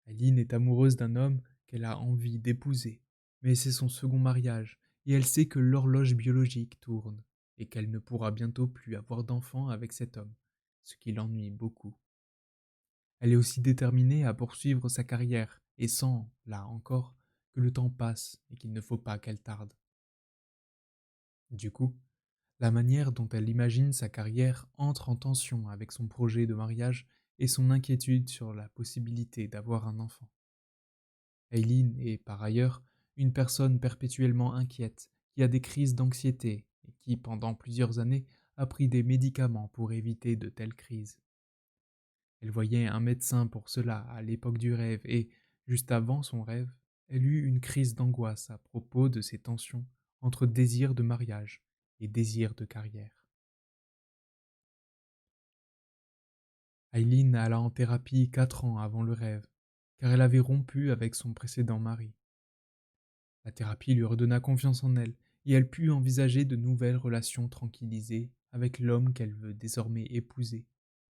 Eileen est amoureuse d'un homme qu'elle a envie d'épouser, mais c'est son second mariage, et elle sait que l'horloge biologique tourne, et qu'elle ne pourra bientôt plus avoir d'enfants avec cet homme, ce qui l'ennuie beaucoup. Elle est aussi déterminée à poursuivre sa carrière, et sent, là encore, que le temps passe et qu'il ne faut pas qu'elle tarde. Du coup, la manière dont elle imagine sa carrière entre en tension avec son projet de mariage et son inquiétude sur la possibilité d'avoir un enfant. Eileen est, par ailleurs, une personne perpétuellement inquiète, qui a des crises d'anxiété et qui, pendant plusieurs années, a pris des médicaments pour éviter de telles crises. Elle voyait un médecin pour cela à l'époque du rêve et, juste avant son rêve, elle eut une crise d'angoisse à propos de ces tensions entre désir de mariage et désir de carrière. Eileen alla en thérapie 4 ans avant le rêve, car elle avait rompu avec son précédent mari. La thérapie lui redonna confiance en elle, et elle put envisager de nouvelles relations tranquillisées avec l'homme qu'elle veut désormais épouser,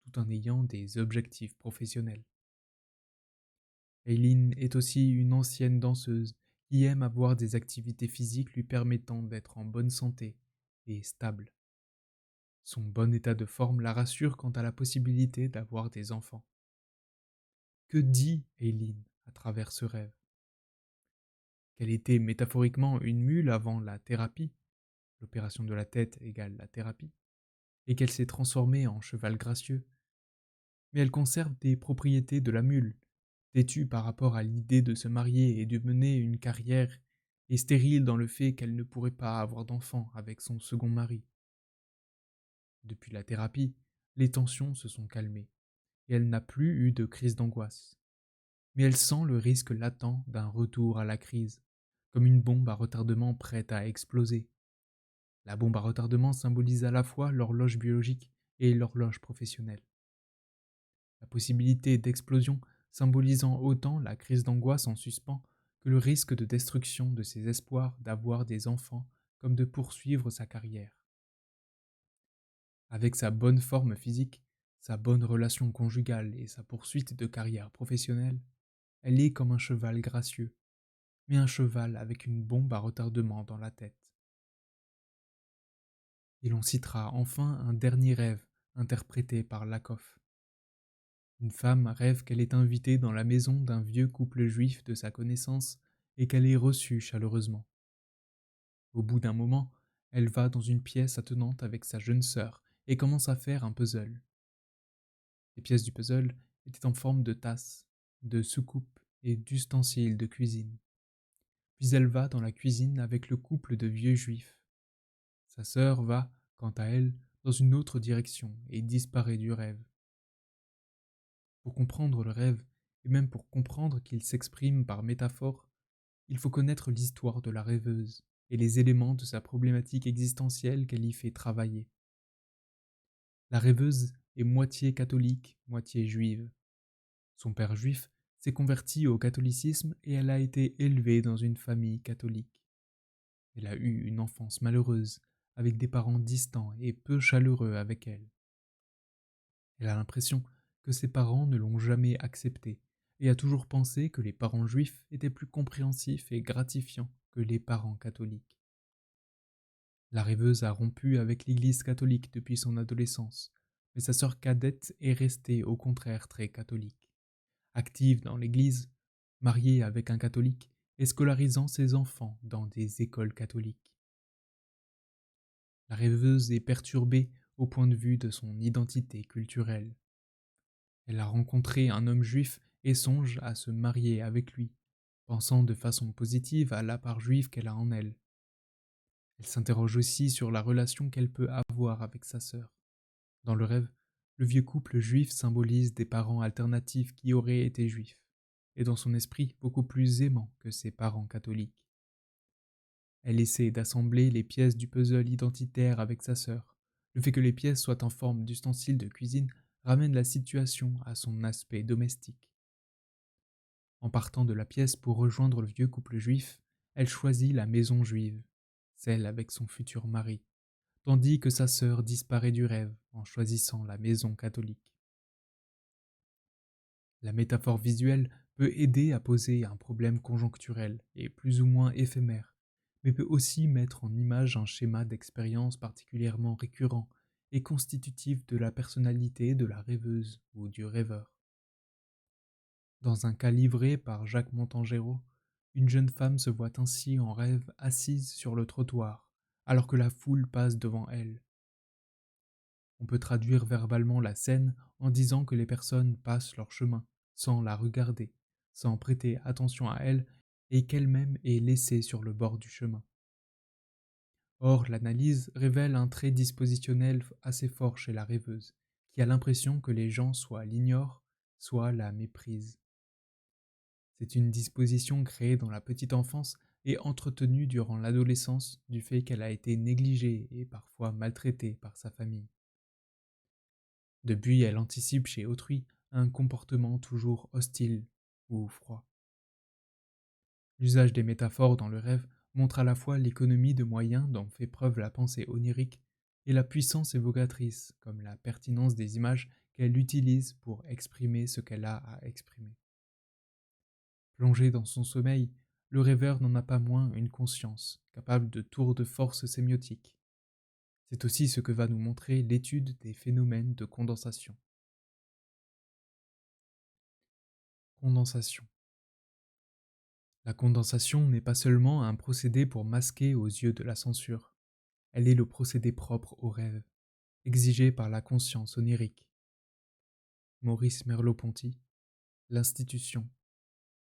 tout en ayant des objectifs professionnels. Eileen est aussi une ancienne danseuse qui aime avoir des activités physiques lui permettant d'être en bonne santé et stable. Son bon état de forme la rassure quant à la possibilité d'avoir des enfants. Que dit Eileen à travers ce rêve? Qu'elle était métaphoriquement une mule avant la thérapie, l'opération de la tête égale la thérapie, et qu'elle s'est transformée en cheval gracieux, mais elle conserve des propriétés de la mule, têtue par rapport à l'idée de se marier et de mener une carrière, et stérile dans le fait qu'elle ne pourrait pas avoir d'enfant avec son second mari. Depuis la thérapie, les tensions se sont calmées, et elle n'a plus eu de crise d'angoisse. Mais elle sent le risque latent d'un retour à la crise, comme une bombe à retardement prête à exploser. La bombe à retardement symbolise à la fois l'horloge biologique et l'horloge professionnelle. La possibilité d'explosion symbolisant autant la crise d'angoisse en suspens que le risque de destruction de ses espoirs d'avoir des enfants comme de poursuivre sa carrière. Avec sa bonne forme physique, sa bonne relation conjugale et sa poursuite de carrière professionnelle, elle est comme un cheval gracieux, mais un cheval avec une bombe à retardement dans la tête. Et l'on citera enfin un dernier rêve interprété par Lakoff. Une femme rêve qu'elle est invitée dans la maison d'un vieux couple juif de sa connaissance et qu'elle est reçue chaleureusement. Au bout d'un moment, elle va dans une pièce attenante avec sa jeune sœur et commence à faire un puzzle. Les pièces du puzzle étaient en forme de tasses, de soucoupes et d'ustensiles de cuisine. Puis elle va dans la cuisine avec le couple de vieux juifs. Sa sœur va, quant à elle, dans une autre direction et disparaît du rêve. Pour comprendre le rêve, et même pour comprendre qu'il s'exprime par métaphore, il faut connaître l'histoire de la rêveuse et les éléments de sa problématique existentielle qu'elle y fait travailler. La rêveuse est moitié catholique, moitié juive. Son père juif s'est converti au catholicisme et elle a été élevée dans une famille catholique. Elle a eu une enfance malheureuse, avec des parents distants et peu chaleureux avec elle. Elle a l'impression que ses parents ne l'ont jamais acceptée et a toujours pensé que les parents juifs étaient plus compréhensifs et gratifiants que les parents catholiques. La rêveuse a rompu avec l'Église catholique depuis son adolescence, mais sa sœur cadette est restée au contraire très catholique. Active dans l'Église, mariée avec un catholique et scolarisant ses enfants dans des écoles catholiques. La rêveuse est perturbée au point de vue de son identité culturelle. Elle a rencontré un homme juif et songe à se marier avec lui, pensant de façon positive à la part juive qu'elle a en elle. Elle s'interroge aussi sur la relation qu'elle peut avoir avec sa sœur. Dans le rêve, le vieux couple juif symbolise des parents alternatifs qui auraient été juifs, et dans son esprit beaucoup plus aimants que ses parents catholiques. Elle essaie d'assembler les pièces du puzzle identitaire avec sa sœur. Le fait que les pièces soient en forme d'ustensiles de cuisine ramène la situation à son aspect domestique. En partant de la pièce pour rejoindre le vieux couple juif, elle choisit la maison juive, celle avec son futur mari, tandis que sa sœur disparaît du rêve en choisissant la maison catholique. La métaphore visuelle peut aider à poser un problème conjoncturel et plus ou moins éphémère, mais peut aussi mettre en image un schéma d'expérience particulièrement récurrent et constitutif de la personnalité de la rêveuse ou du rêveur. Dans un cas livré par Jacques Montangero, une jeune femme se voit ainsi en rêve assise sur le trottoir, alors que la foule passe devant elle. On peut traduire verbalement la scène en disant que les personnes passent leur chemin, sans la regarder, sans prêter attention à elle, et qu'elle-même est laissée sur le bord du chemin. Or, l'analyse révèle un trait dispositionnel assez fort chez la rêveuse, qui a l'impression que les gens soit l'ignorent, soit la méprisent. C'est une disposition créée dans la petite enfance et entretenue durant l'adolescence du fait qu'elle a été négligée et parfois maltraitée par sa famille. Depuis, elle anticipe chez autrui un comportement toujours hostile ou froid. L'usage des métaphores dans le rêve montre à la fois l'économie de moyens dont fait preuve la pensée onirique et la puissance évocatrice, comme la pertinence des images qu'elle utilise pour exprimer ce qu'elle a à exprimer. Plongé dans son sommeil, le rêveur n'en a pas moins une conscience, capable de tours de force sémiotiques. C'est aussi ce que va nous montrer l'étude des phénomènes de condensation. Condensation. La condensation n'est pas seulement un procédé pour masquer aux yeux de la censure, elle est le procédé propre au rêve, exigé par la conscience onirique. Maurice Merleau-Ponty, l'institution,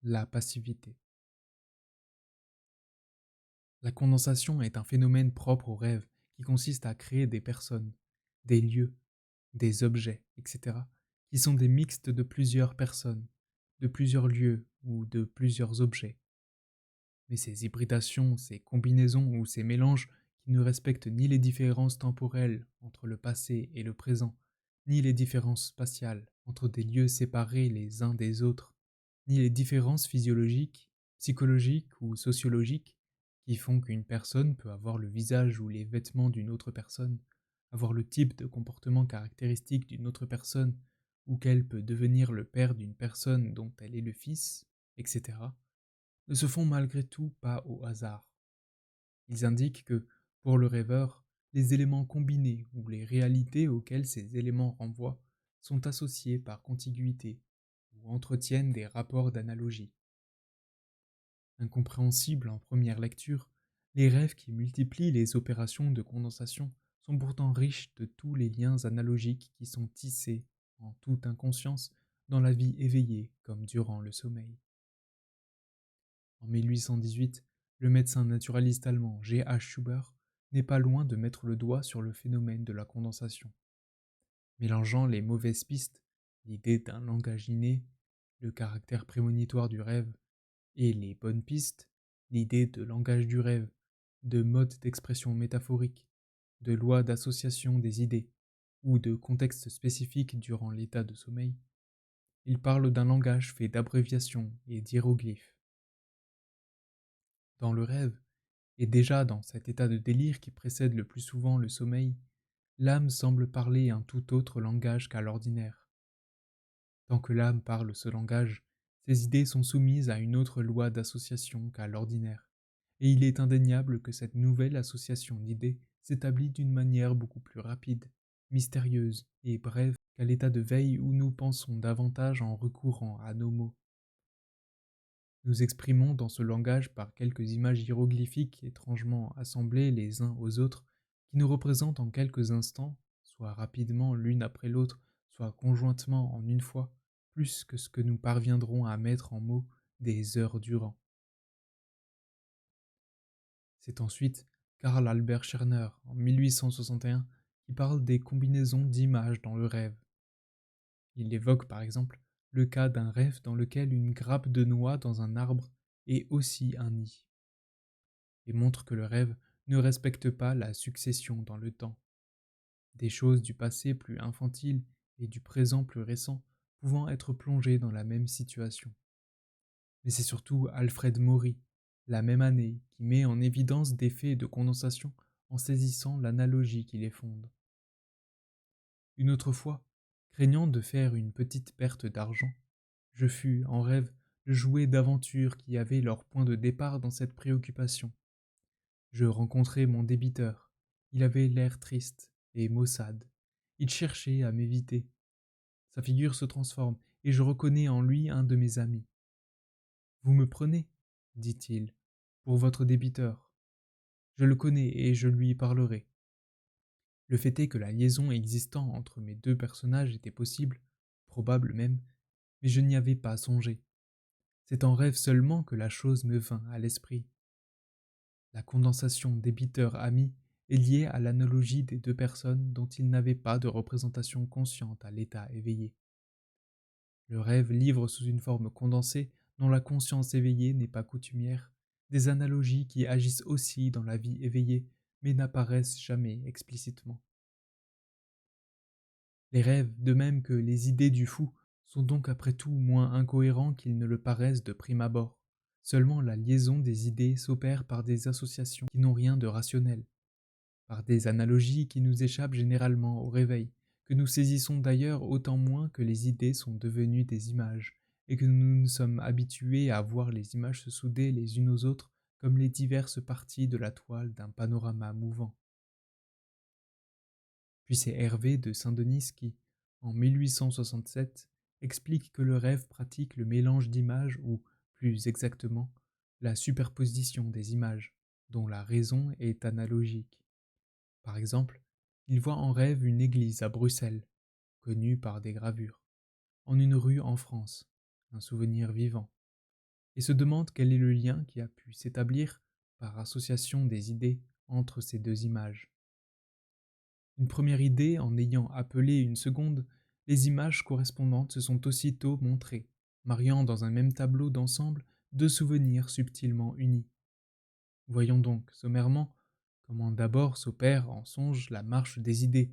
la passivité. La condensation est un phénomène propre au rêve qui consiste à créer des personnes, des lieux, des objets, etc., qui sont des mixtes de plusieurs personnes, de plusieurs lieux ou de plusieurs objets. Mais ces hybridations, ces combinaisons ou ces mélanges qui ne respectent ni les différences temporelles entre le passé et le présent, ni les différences spatiales entre des lieux séparés les uns des autres, ni les différences physiologiques, psychologiques ou sociologiques qui font qu'une personne peut avoir le visage ou les vêtements d'une autre personne, avoir le type de comportement caractéristique d'une autre personne, ou qu'elle peut devenir le père d'une personne dont elle est le fils, etc., ne se font malgré tout pas au hasard. Ils indiquent que, pour le rêveur, les éléments combinés ou les réalités auxquelles ces éléments renvoient sont associés par contiguïté ou entretiennent des rapports d'analogie. Incompréhensibles en première lecture, les rêves qui multiplient les opérations de condensation sont pourtant riches de tous les liens analogiques qui sont tissés, en toute inconscience, dans la vie éveillée comme durant le sommeil. En 1818, le médecin naturaliste allemand G. H. Schuber n'est pas loin de mettre le doigt sur le phénomène de la condensation. Mélangeant les mauvaises pistes, l'idée d'un langage inné, le caractère prémonitoire du rêve, et les bonnes pistes, l'idée de langage du rêve, de mode d'expression métaphorique, de loi d'association des idées, ou de contexte spécifique durant l'état de sommeil, il parle d'un langage fait d'abréviations et d'hiéroglyphes. Dans le rêve, et déjà dans cet état de délire qui précède le plus souvent le sommeil, l'âme semble parler un tout autre langage qu'à l'ordinaire. Tant que l'âme parle ce langage, ses idées sont soumises à une autre loi d'association qu'à l'ordinaire, et il est indéniable que cette nouvelle association d'idées s'établit d'une manière beaucoup plus rapide, mystérieuse et brève qu'à l'état de veille où nous pensons davantage en recourant à nos mots. Nous exprimons dans ce langage par quelques images hiéroglyphiques étrangement assemblées les uns aux autres, qui nous représentent en quelques instants, soit rapidement l'une après l'autre, soit conjointement en une fois, plus que ce que nous parviendrons à mettre en mots des heures durant. C'est ensuite Karl Albert Scherner, en 1861, qui parle des combinaisons d'images dans le rêve. Il évoque par exemple le cas d'un rêve dans lequel une grappe de noix dans un arbre est aussi un nid, et montre que le rêve ne respecte pas la succession dans le temps. Des choses du passé plus infantiles et du présent plus récent pouvant être plongés dans la même situation. Mais c'est surtout Alfred Maury, la même année, qui met en évidence des faits de condensation en saisissant l'analogie qui les fonde. Une autre fois, craignant de faire une petite perte d'argent, je fus, en rêve, le jouet d'aventures qui avaient leur point de départ dans cette préoccupation. Je rencontrai mon débiteur. Il avait l'air triste et maussade. Il cherchait à m'éviter. Sa figure se transforme et je reconnais en lui un de mes amis. Vous me prenez, dit-il, pour votre débiteur. Je le connais et je lui parlerai. Le fait est que la liaison existant entre mes deux personnages était possible, probable même, mais je n'y avais pas songé. C'est en rêve seulement que la chose me vint à l'esprit. La condensation débiteur-ami est liée à l'analogie des deux personnes dont il n'avait pas de représentation consciente à l'état éveillé. Le rêve livre sous une forme condensée dont la conscience éveillée n'est pas coutumière, des analogies qui agissent aussi dans la vie éveillée mais n'apparaissent jamais explicitement. Les rêves, de même que les idées du fou, sont donc après tout moins incohérents qu'ils ne le paraissent de prime abord. Seulement la liaison des idées s'opère par des associations qui n'ont rien de rationnel, par des analogies qui nous échappent généralement au réveil, que nous saisissons d'ailleurs autant moins que les idées sont devenues des images, et que nous nous sommes habitués à voir les images se souder les unes aux autres comme les diverses parties de la toile d'un panorama mouvant. Puis c'est Hervé de Saint-Denis qui, en 1867, explique que le rêve pratique le mélange d'images ou, plus exactement, la superposition des images, dont la raison est analogique. Par exemple, il voit en rêve une église à Bruxelles, connue par des gravures, en une rue en France, un souvenir vivant, et se demande quel est le lien qui a pu s'établir par association des idées entre ces deux images. Une première idée en ayant appelé une seconde, les images correspondantes se sont aussitôt montrées, mariant dans un même tableau d'ensemble deux souvenirs subtilement unis. Voyons donc, sommairement, comment d'abord s'opère en songe la marche des idées,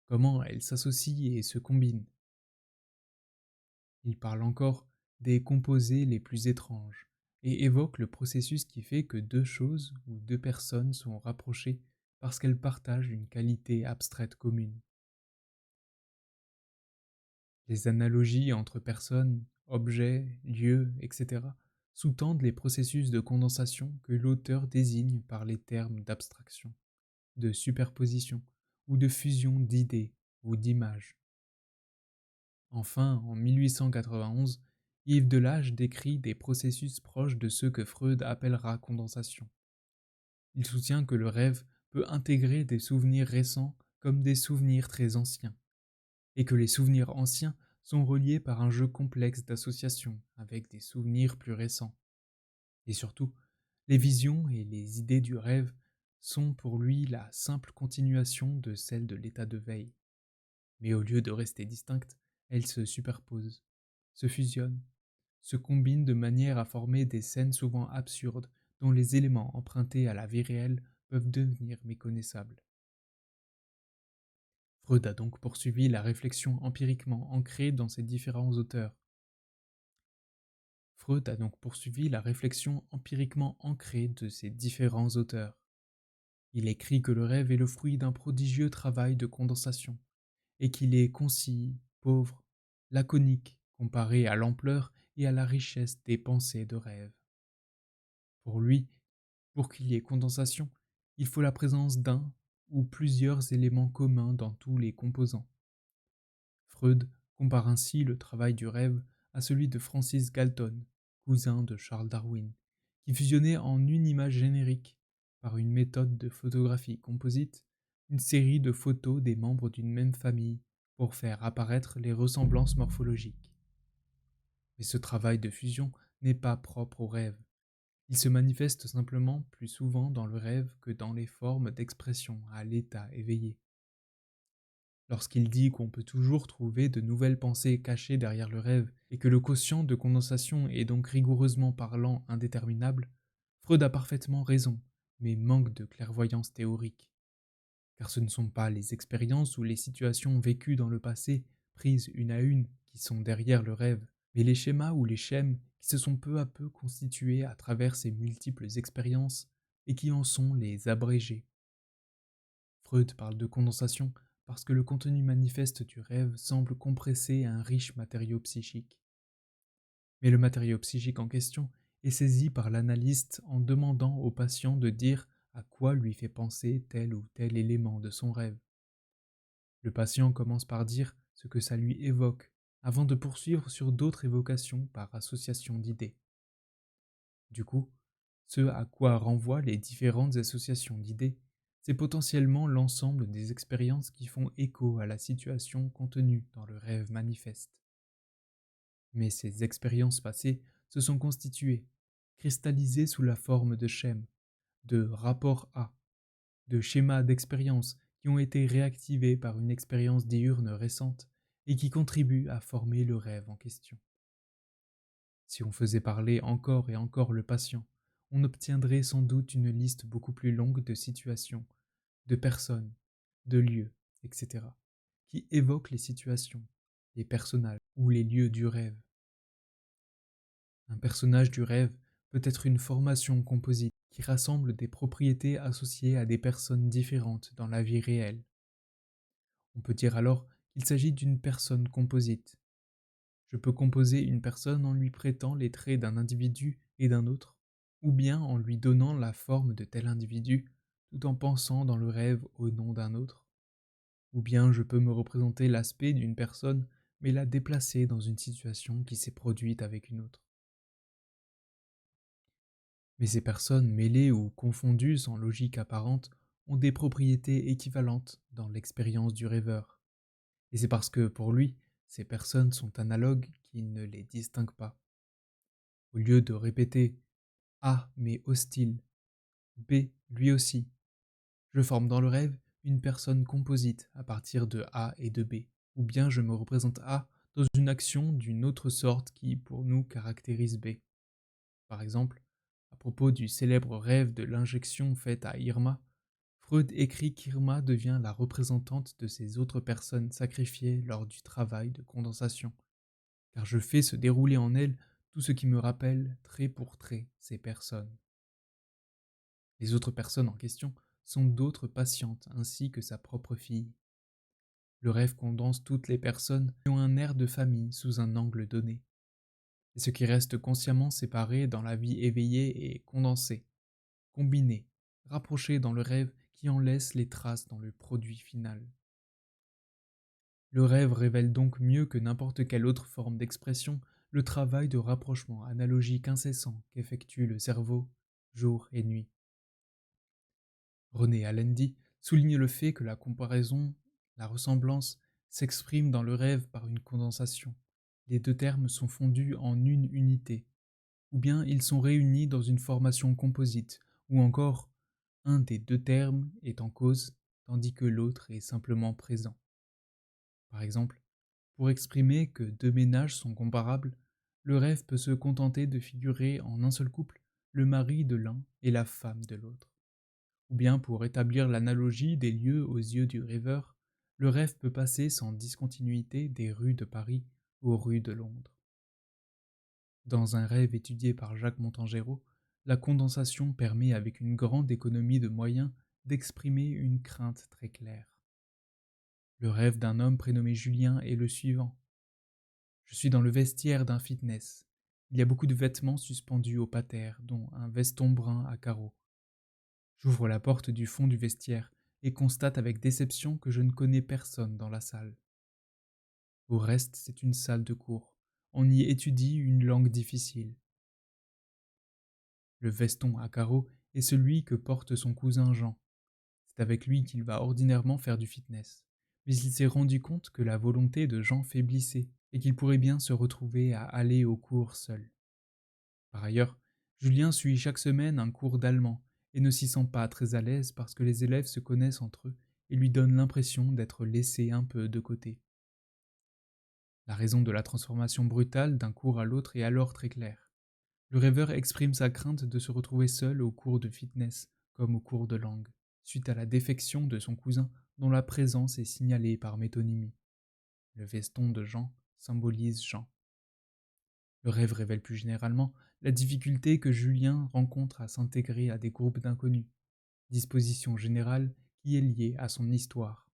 comment elles s'associent et se combinent. Il parle encore des composés les plus étranges, et évoque le processus qui fait que deux choses ou deux personnes sont rapprochées parce qu'elles partagent une qualité abstraite commune. Les analogies entre personnes, objets, lieux, etc. sous-tendent les processus de condensation que l'auteur désigne par les termes d'abstraction, de superposition ou de fusion d'idées ou d'images. Enfin, en 1891, Yves Delage décrit des processus proches de ceux que Freud appellera condensation. Il soutient que le rêve peut intégrer des souvenirs récents comme des souvenirs très anciens, et que les souvenirs anciens sont reliés par un jeu complexe d'associations avec des souvenirs plus récents. Et surtout, les visions et les idées du rêve sont pour lui la simple continuation de celles de l'état de veille. Mais au lieu de rester distinctes, elles se superposent, se fusionnent, se combinent de manière à former des scènes souvent absurdes dont les éléments empruntés à la vie réelle peuvent devenir méconnaissables. Freud a donc poursuivi la réflexion empiriquement ancrée dans ces différents auteurs. Freud a donc poursuivi la réflexion empiriquement ancrée de ces différents auteurs. Il écrit que le rêve est le fruit d'un prodigieux travail de condensation, et qu'il est concis, pauvre, laconique comparé à l'ampleur et à la richesse des pensées de rêve. Pour lui, pour qu'il y ait condensation, il faut la présence d'un ou plusieurs éléments communs dans tous les composants. Freud compare ainsi le travail du rêve à celui de Francis Galton, cousin de Charles Darwin, qui fusionnait en une image générique, par une méthode de photographie composite, une série de photos des membres d'une même famille pour faire apparaître les ressemblances morphologiques. Mais ce travail de fusion n'est pas propre au rêve. Il se manifeste simplement plus souvent dans le rêve que dans les formes d'expression à l'état éveillé. Lorsqu'il dit qu'on peut toujours trouver de nouvelles pensées cachées derrière le rêve et que le quotient de condensation est donc rigoureusement parlant indéterminable, Freud a parfaitement raison, mais manque de clairvoyance théorique. Car ce ne sont pas les expériences ou les situations vécues dans le passé, prises une à une, qui sont derrière le rêve, mais les schémas ou les schèmes qui se sont peu à peu constitués à travers ces multiples expériences et qui en sont les abrégés. Freud parle de condensation parce que le contenu manifeste du rêve semble compressé à un riche matériau psychique. Mais le matériau psychique en question est saisi par l'analyste en demandant au patient de dire à quoi lui fait penser tel ou tel élément de son rêve. Le patient commence par dire ce que ça lui évoque, avant de poursuivre sur d'autres évocations par association d'idées. Du coup, ce à quoi renvoient les différentes associations d'idées, c'est potentiellement l'ensemble des expériences qui font écho à la situation contenue dans le rêve manifeste. Mais ces expériences passées se sont constituées, cristallisées sous la forme de schèmes, de rapports à, de schémas d'expérience qui ont été réactivés par une expérience diurne récente et qui contribuent à former le rêve en question. Si on faisait parler encore et encore le patient, on obtiendrait sans doute une liste beaucoup plus longue de situations, de personnes, de lieux, etc., qui évoquent les situations, les personnages ou les lieux du rêve. Un personnage du rêve peut être une formation composite qui rassemble des propriétés associées à des personnes différentes dans la vie réelle. On peut dire alors qu'il s'agit d'une personne composite. Je peux composer une personne en lui prêtant les traits d'un individu et d'un autre, ou bien en lui donnant la forme de tel individu, tout en pensant dans le rêve au nom d'un autre. Ou bien je peux me représenter l'aspect d'une personne, mais la déplacer dans une situation qui s'est produite avec une autre. Mais ces personnes mêlées ou confondues sans logique apparente ont des propriétés équivalentes dans l'expérience du rêveur. Et c'est parce que, pour lui, ces personnes sont analogues qu'il ne les distingue pas. Au lieu de répéter A mais hostile, B lui aussi, je forme dans le rêve une personne composite à partir de A et de B, ou bien je me représente A dans une action d'une autre sorte qui, pour nous, caractérise B. Par exemple, à propos du célèbre rêve de l'injection faite à Irma, Freud écrit qu'Irma devient la représentante de ces autres personnes sacrifiées lors du travail de condensation, car je fais se dérouler en elle tout ce qui me rappelle, trait pour trait, ces personnes. Les autres personnes en question sont d'autres patientes ainsi que sa propre fille. Le rêve condense toutes les personnes qui ont un air de famille sous un angle donné, et ce qui reste consciemment séparé dans la vie éveillée est condensé, combiné, rapproché dans le rêve qui en laisse les traces dans le produit final. Le rêve révèle donc mieux que n'importe quelle autre forme d'expression le travail de rapprochement analogique incessant qu'effectue le cerveau jour et nuit. René Alendi souligne le fait que la comparaison, la ressemblance, s'exprime dans le rêve par une condensation. Les deux termes sont fondus en une unité, ou bien ils sont réunis dans une formation composite, ou encore un des deux termes est en cause, tandis que l'autre est simplement présent. Par exemple, pour exprimer que deux ménages sont comparables, le rêve peut se contenter de figurer en un seul couple le mari de l'un et la femme de l'autre. Ou bien pour établir l'analogie des lieux aux yeux du rêveur, le rêve peut passer sans discontinuité des rues de Paris aux rues de Londres. Dans un rêve étudié par Jacques Montangero, la condensation permet avec une grande économie de moyens d'exprimer une crainte très claire. Le rêve d'un homme prénommé Julien est le suivant. Je suis dans le vestiaire d'un fitness. Il y a beaucoup de vêtements suspendus au pater, dont un veston brun à carreaux. J'ouvre la porte du fond du vestiaire et constate avec déception que je ne connais personne dans la salle. Au reste, c'est une salle de cours. On y étudie une langue difficile. Le veston à carreaux est celui que porte son cousin Jean. C'est avec lui qu'il va ordinairement faire du fitness. Mais il s'est rendu compte que la volonté de Jean faiblissait et qu'il pourrait bien se retrouver à aller au cours seul. Par ailleurs, Julien suit chaque semaine un cours d'allemand et ne s'y sent pas très à l'aise parce que les élèves se connaissent entre eux et lui donnent l'impression d'être laissé un peu de côté. La raison de la transformation brutale d'un cours à l'autre est alors très claire. Le rêveur exprime sa crainte de se retrouver seul au cours de fitness comme au cours de langue, suite à la défection de son cousin dont la présence est signalée par métonymie. Le veston de Jean symbolise Jean. Le rêve révèle plus généralement la difficulté que Julien rencontre à s'intégrer à des groupes d'inconnus, disposition générale qui est liée à son histoire.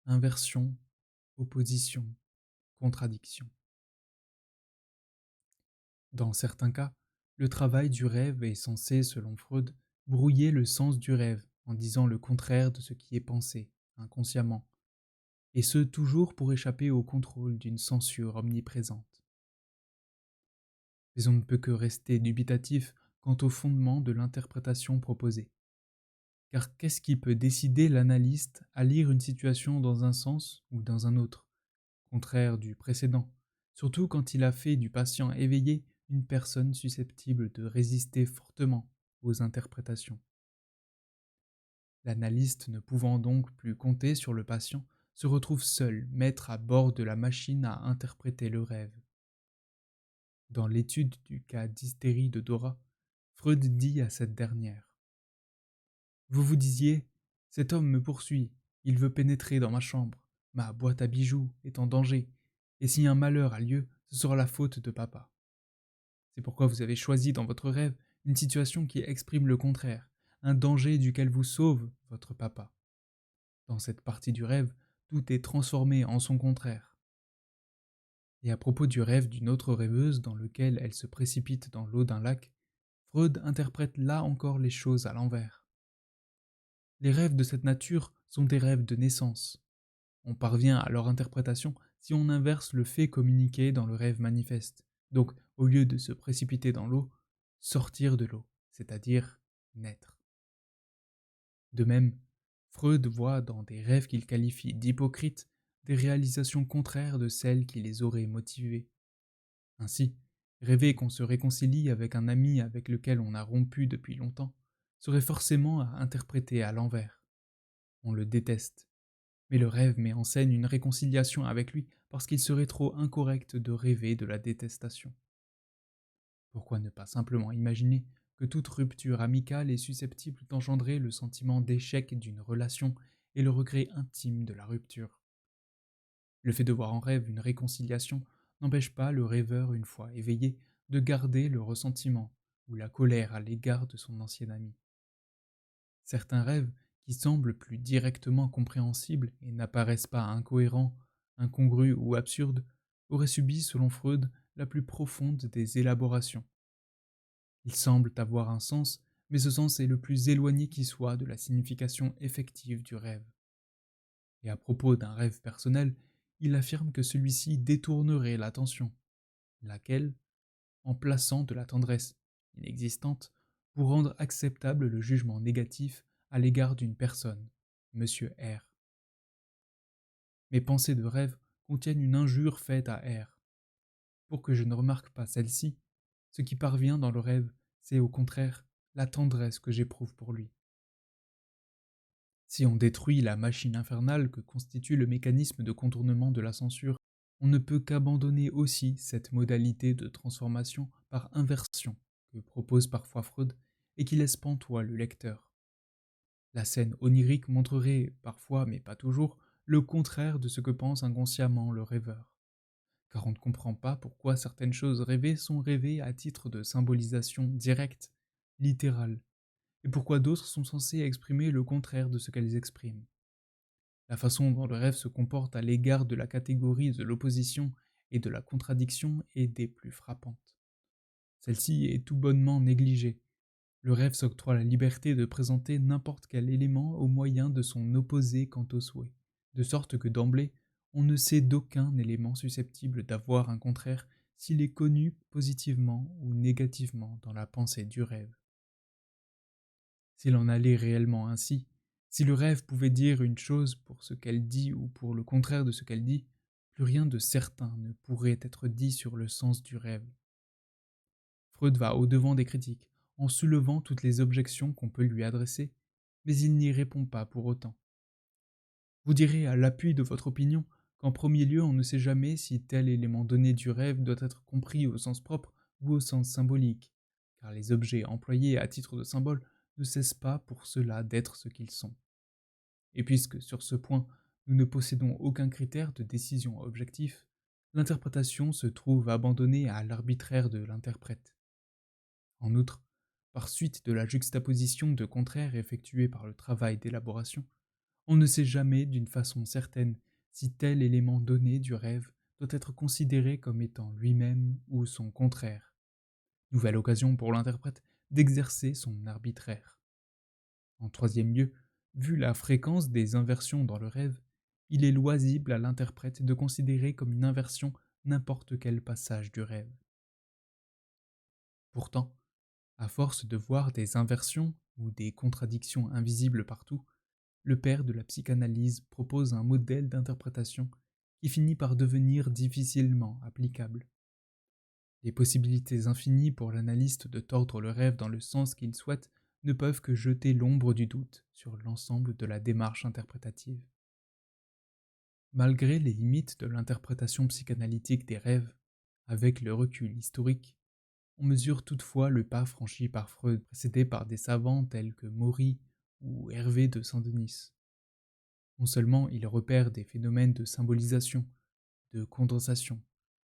Inversion, opposition, contradiction. Dans certains cas, le travail du rêve est censé, selon Freud, brouiller le sens du rêve en disant le contraire de ce qui est pensé, inconsciemment, et ce toujours pour échapper au contrôle d'une censure omniprésente. Mais on ne peut que rester dubitatif quant au fondement de l'interprétation proposée. Car qu'est-ce qui peut décider l'analyste à lire une situation dans un sens ou dans un autre, contraire du précédent, surtout quand il a fait du patient éveillé une personne susceptible de résister fortement aux interprétations. L'analyste, ne pouvant donc plus compter sur le patient, se retrouve seul, maître à bord de la machine à interpréter le rêve. Dans l'étude du cas d'hystérie de Dora, Freud dit à cette dernière: Vous vous disiez, cet homme me poursuit, il veut pénétrer dans ma chambre, ma boîte à bijoux est en danger, et si un malheur a lieu, ce sera la faute de papa. C'est pourquoi vous avez choisi dans votre rêve une situation qui exprime le contraire, un danger duquel vous sauve votre papa. Dans cette partie du rêve, tout est transformé en son contraire. Et à propos du rêve d'une autre rêveuse dans lequel elle se précipite dans l'eau d'un lac, Freud interprète là encore les choses à l'envers. Les rêves de cette nature sont des rêves de naissance. On parvient à leur interprétation si on inverse le fait communiqué dans le rêve manifeste. Donc, au lieu de se précipiter dans l'eau, sortir de l'eau, c'est-à-dire naître. De même, Freud voit dans des rêves qu'il qualifie d'hypocrites des réalisations contraires de celles qui les auraient motivés. Ainsi, rêver qu'on se réconcilie avec un ami avec lequel on a rompu depuis longtemps serait forcément à interpréter à l'envers. On le déteste. Mais le rêve met en scène une réconciliation avec lui parce qu'il serait trop incorrect de rêver de la détestation. Pourquoi ne pas simplement imaginer que toute rupture amicale est susceptible d'engendrer le sentiment d'échec d'une relation et le regret intime de la rupture? Le fait de voir en rêve une réconciliation n'empêche pas le rêveur, une fois éveillé, de garder le ressentiment ou la colère à l'égard de son ancien ami. Certains rêves, qui semblent plus directement compréhensibles et n'apparaissent pas incohérents, incongrus ou absurdes, auraient subi, selon Freud, la plus profonde des élaborations. Ils semblent avoir un sens, mais ce sens est le plus éloigné qui soit de la signification effective du rêve. Et à propos d'un rêve personnel, il affirme que celui-ci détournerait l'attention, laquelle, en plaçant de la tendresse inexistante, pour rendre acceptable le jugement négatif à l'égard d'une personne, Monsieur R. Mes pensées de rêve contiennent une injure faite à R. Pour que je ne remarque pas celle-ci, ce qui parvient dans le rêve, c'est au contraire la tendresse que j'éprouve pour lui. Si on détruit la machine infernale que constitue le mécanisme de contournement de la censure, on ne peut qu'abandonner aussi cette modalité de transformation par inversion que propose parfois Freud et qui laisse pantois le lecteur. La scène onirique montrerait parfois, mais pas toujours, le contraire de ce que pense inconsciemment le rêveur. Car on ne comprend pas pourquoi certaines choses rêvées sont rêvées à titre de symbolisation directe, littérale, et pourquoi d'autres sont censées exprimer le contraire de ce qu'elles expriment. La façon dont le rêve se comporte à l'égard de la catégorie de l'opposition et de la contradiction est des plus frappantes. Celle-ci est tout bonnement négligée. Le rêve s'octroie la liberté de présenter n'importe quel élément au moyen de son opposé quant au souhait, de sorte que d'emblée, on ne sait d'aucun élément susceptible d'avoir un contraire s'il est connu positivement ou négativement dans la pensée du rêve. S'il en allait réellement ainsi, si le rêve pouvait dire une chose pour ce qu'elle dit ou pour le contraire de ce qu'elle dit, plus rien de certain ne pourrait être dit sur le sens du rêve. Freud va au-devant des critiques, en soulevant toutes les objections qu'on peut lui adresser, mais il n'y répond pas pour autant. Vous direz à l'appui de votre opinion qu'en premier lieu on ne sait jamais si tel élément donné du rêve doit être compris au sens propre ou au sens symbolique, car les objets employés à titre de symbole ne cessent pas pour cela d'être ce qu'ils sont. Et puisque sur ce point, nous ne possédons aucun critère de décision objectif, l'interprétation se trouve abandonnée à l'arbitraire de l'interprète. En outre, par suite de la juxtaposition de contraires effectuée par le travail d'élaboration, on ne sait jamais d'une façon certaine si tel élément donné du rêve doit être considéré comme étant lui-même ou son contraire. Nouvelle occasion pour l'interprète d'exercer son arbitraire. En troisième lieu, vu la fréquence des inversions dans le rêve, il est loisible à l'interprète de considérer comme une inversion n'importe quel passage du rêve. Pourtant, à force de voir des inversions ou des contradictions invisibles partout, le père de la psychanalyse propose un modèle d'interprétation qui finit par devenir difficilement applicable. Les possibilités infinies pour l'analyste de tordre le rêve dans le sens qu'il souhaite ne peuvent que jeter l'ombre du doute sur l'ensemble de la démarche interprétative. Malgré les limites de l'interprétation psychanalytique des rêves, avec le recul historique, on mesure toutefois le pas franchi par Freud, précédé par des savants tels que Maury ou Hervé de Saint-Denis. Non seulement il repère des phénomènes de symbolisation, de condensation,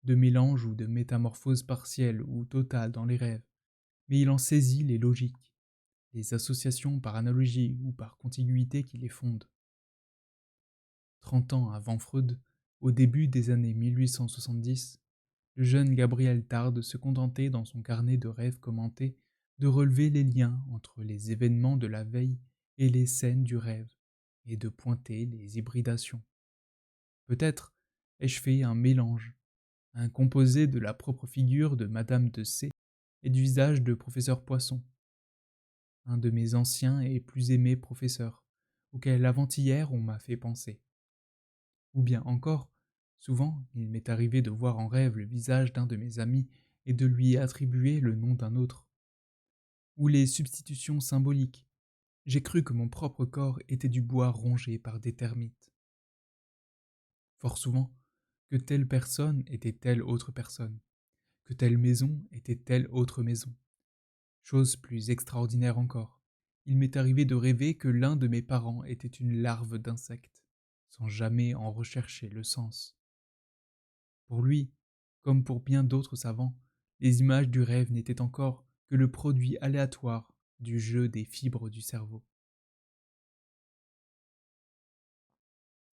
de mélange ou de métamorphose partielle ou totale dans les rêves, mais il en saisit les logiques, les associations par analogie ou par contiguïté qui les fondent. 30 ans avant Freud, au début des années 1870, le jeune Gabriel Tarde se contentait dans son carnet de rêves commentés de relever les liens entre les événements de la veille et les scènes du rêve, et de pointer les hybridations. Peut-être ai-je fait un mélange, un composé de la propre figure de Madame de C et du visage de professeur Poisson, un de mes anciens et plus aimés professeurs, auquel avant-hier on m'a fait penser. Ou bien encore, souvent il m'est arrivé de voir en rêve le visage d'un de mes amis et de lui attribuer le nom d'un autre. Ou les substitutions symboliques. J'ai cru que mon propre corps était du bois rongé par des termites. Fort souvent, que telle personne était telle autre personne, que telle maison était telle autre maison. Chose plus extraordinaire encore, il m'est arrivé de rêver que l'un de mes parents était une larve d'insecte, sans jamais en rechercher le sens. Pour lui, comme pour bien d'autres savants, les images du rêve n'étaient encore que le produit aléatoire du jeu des fibres du cerveau.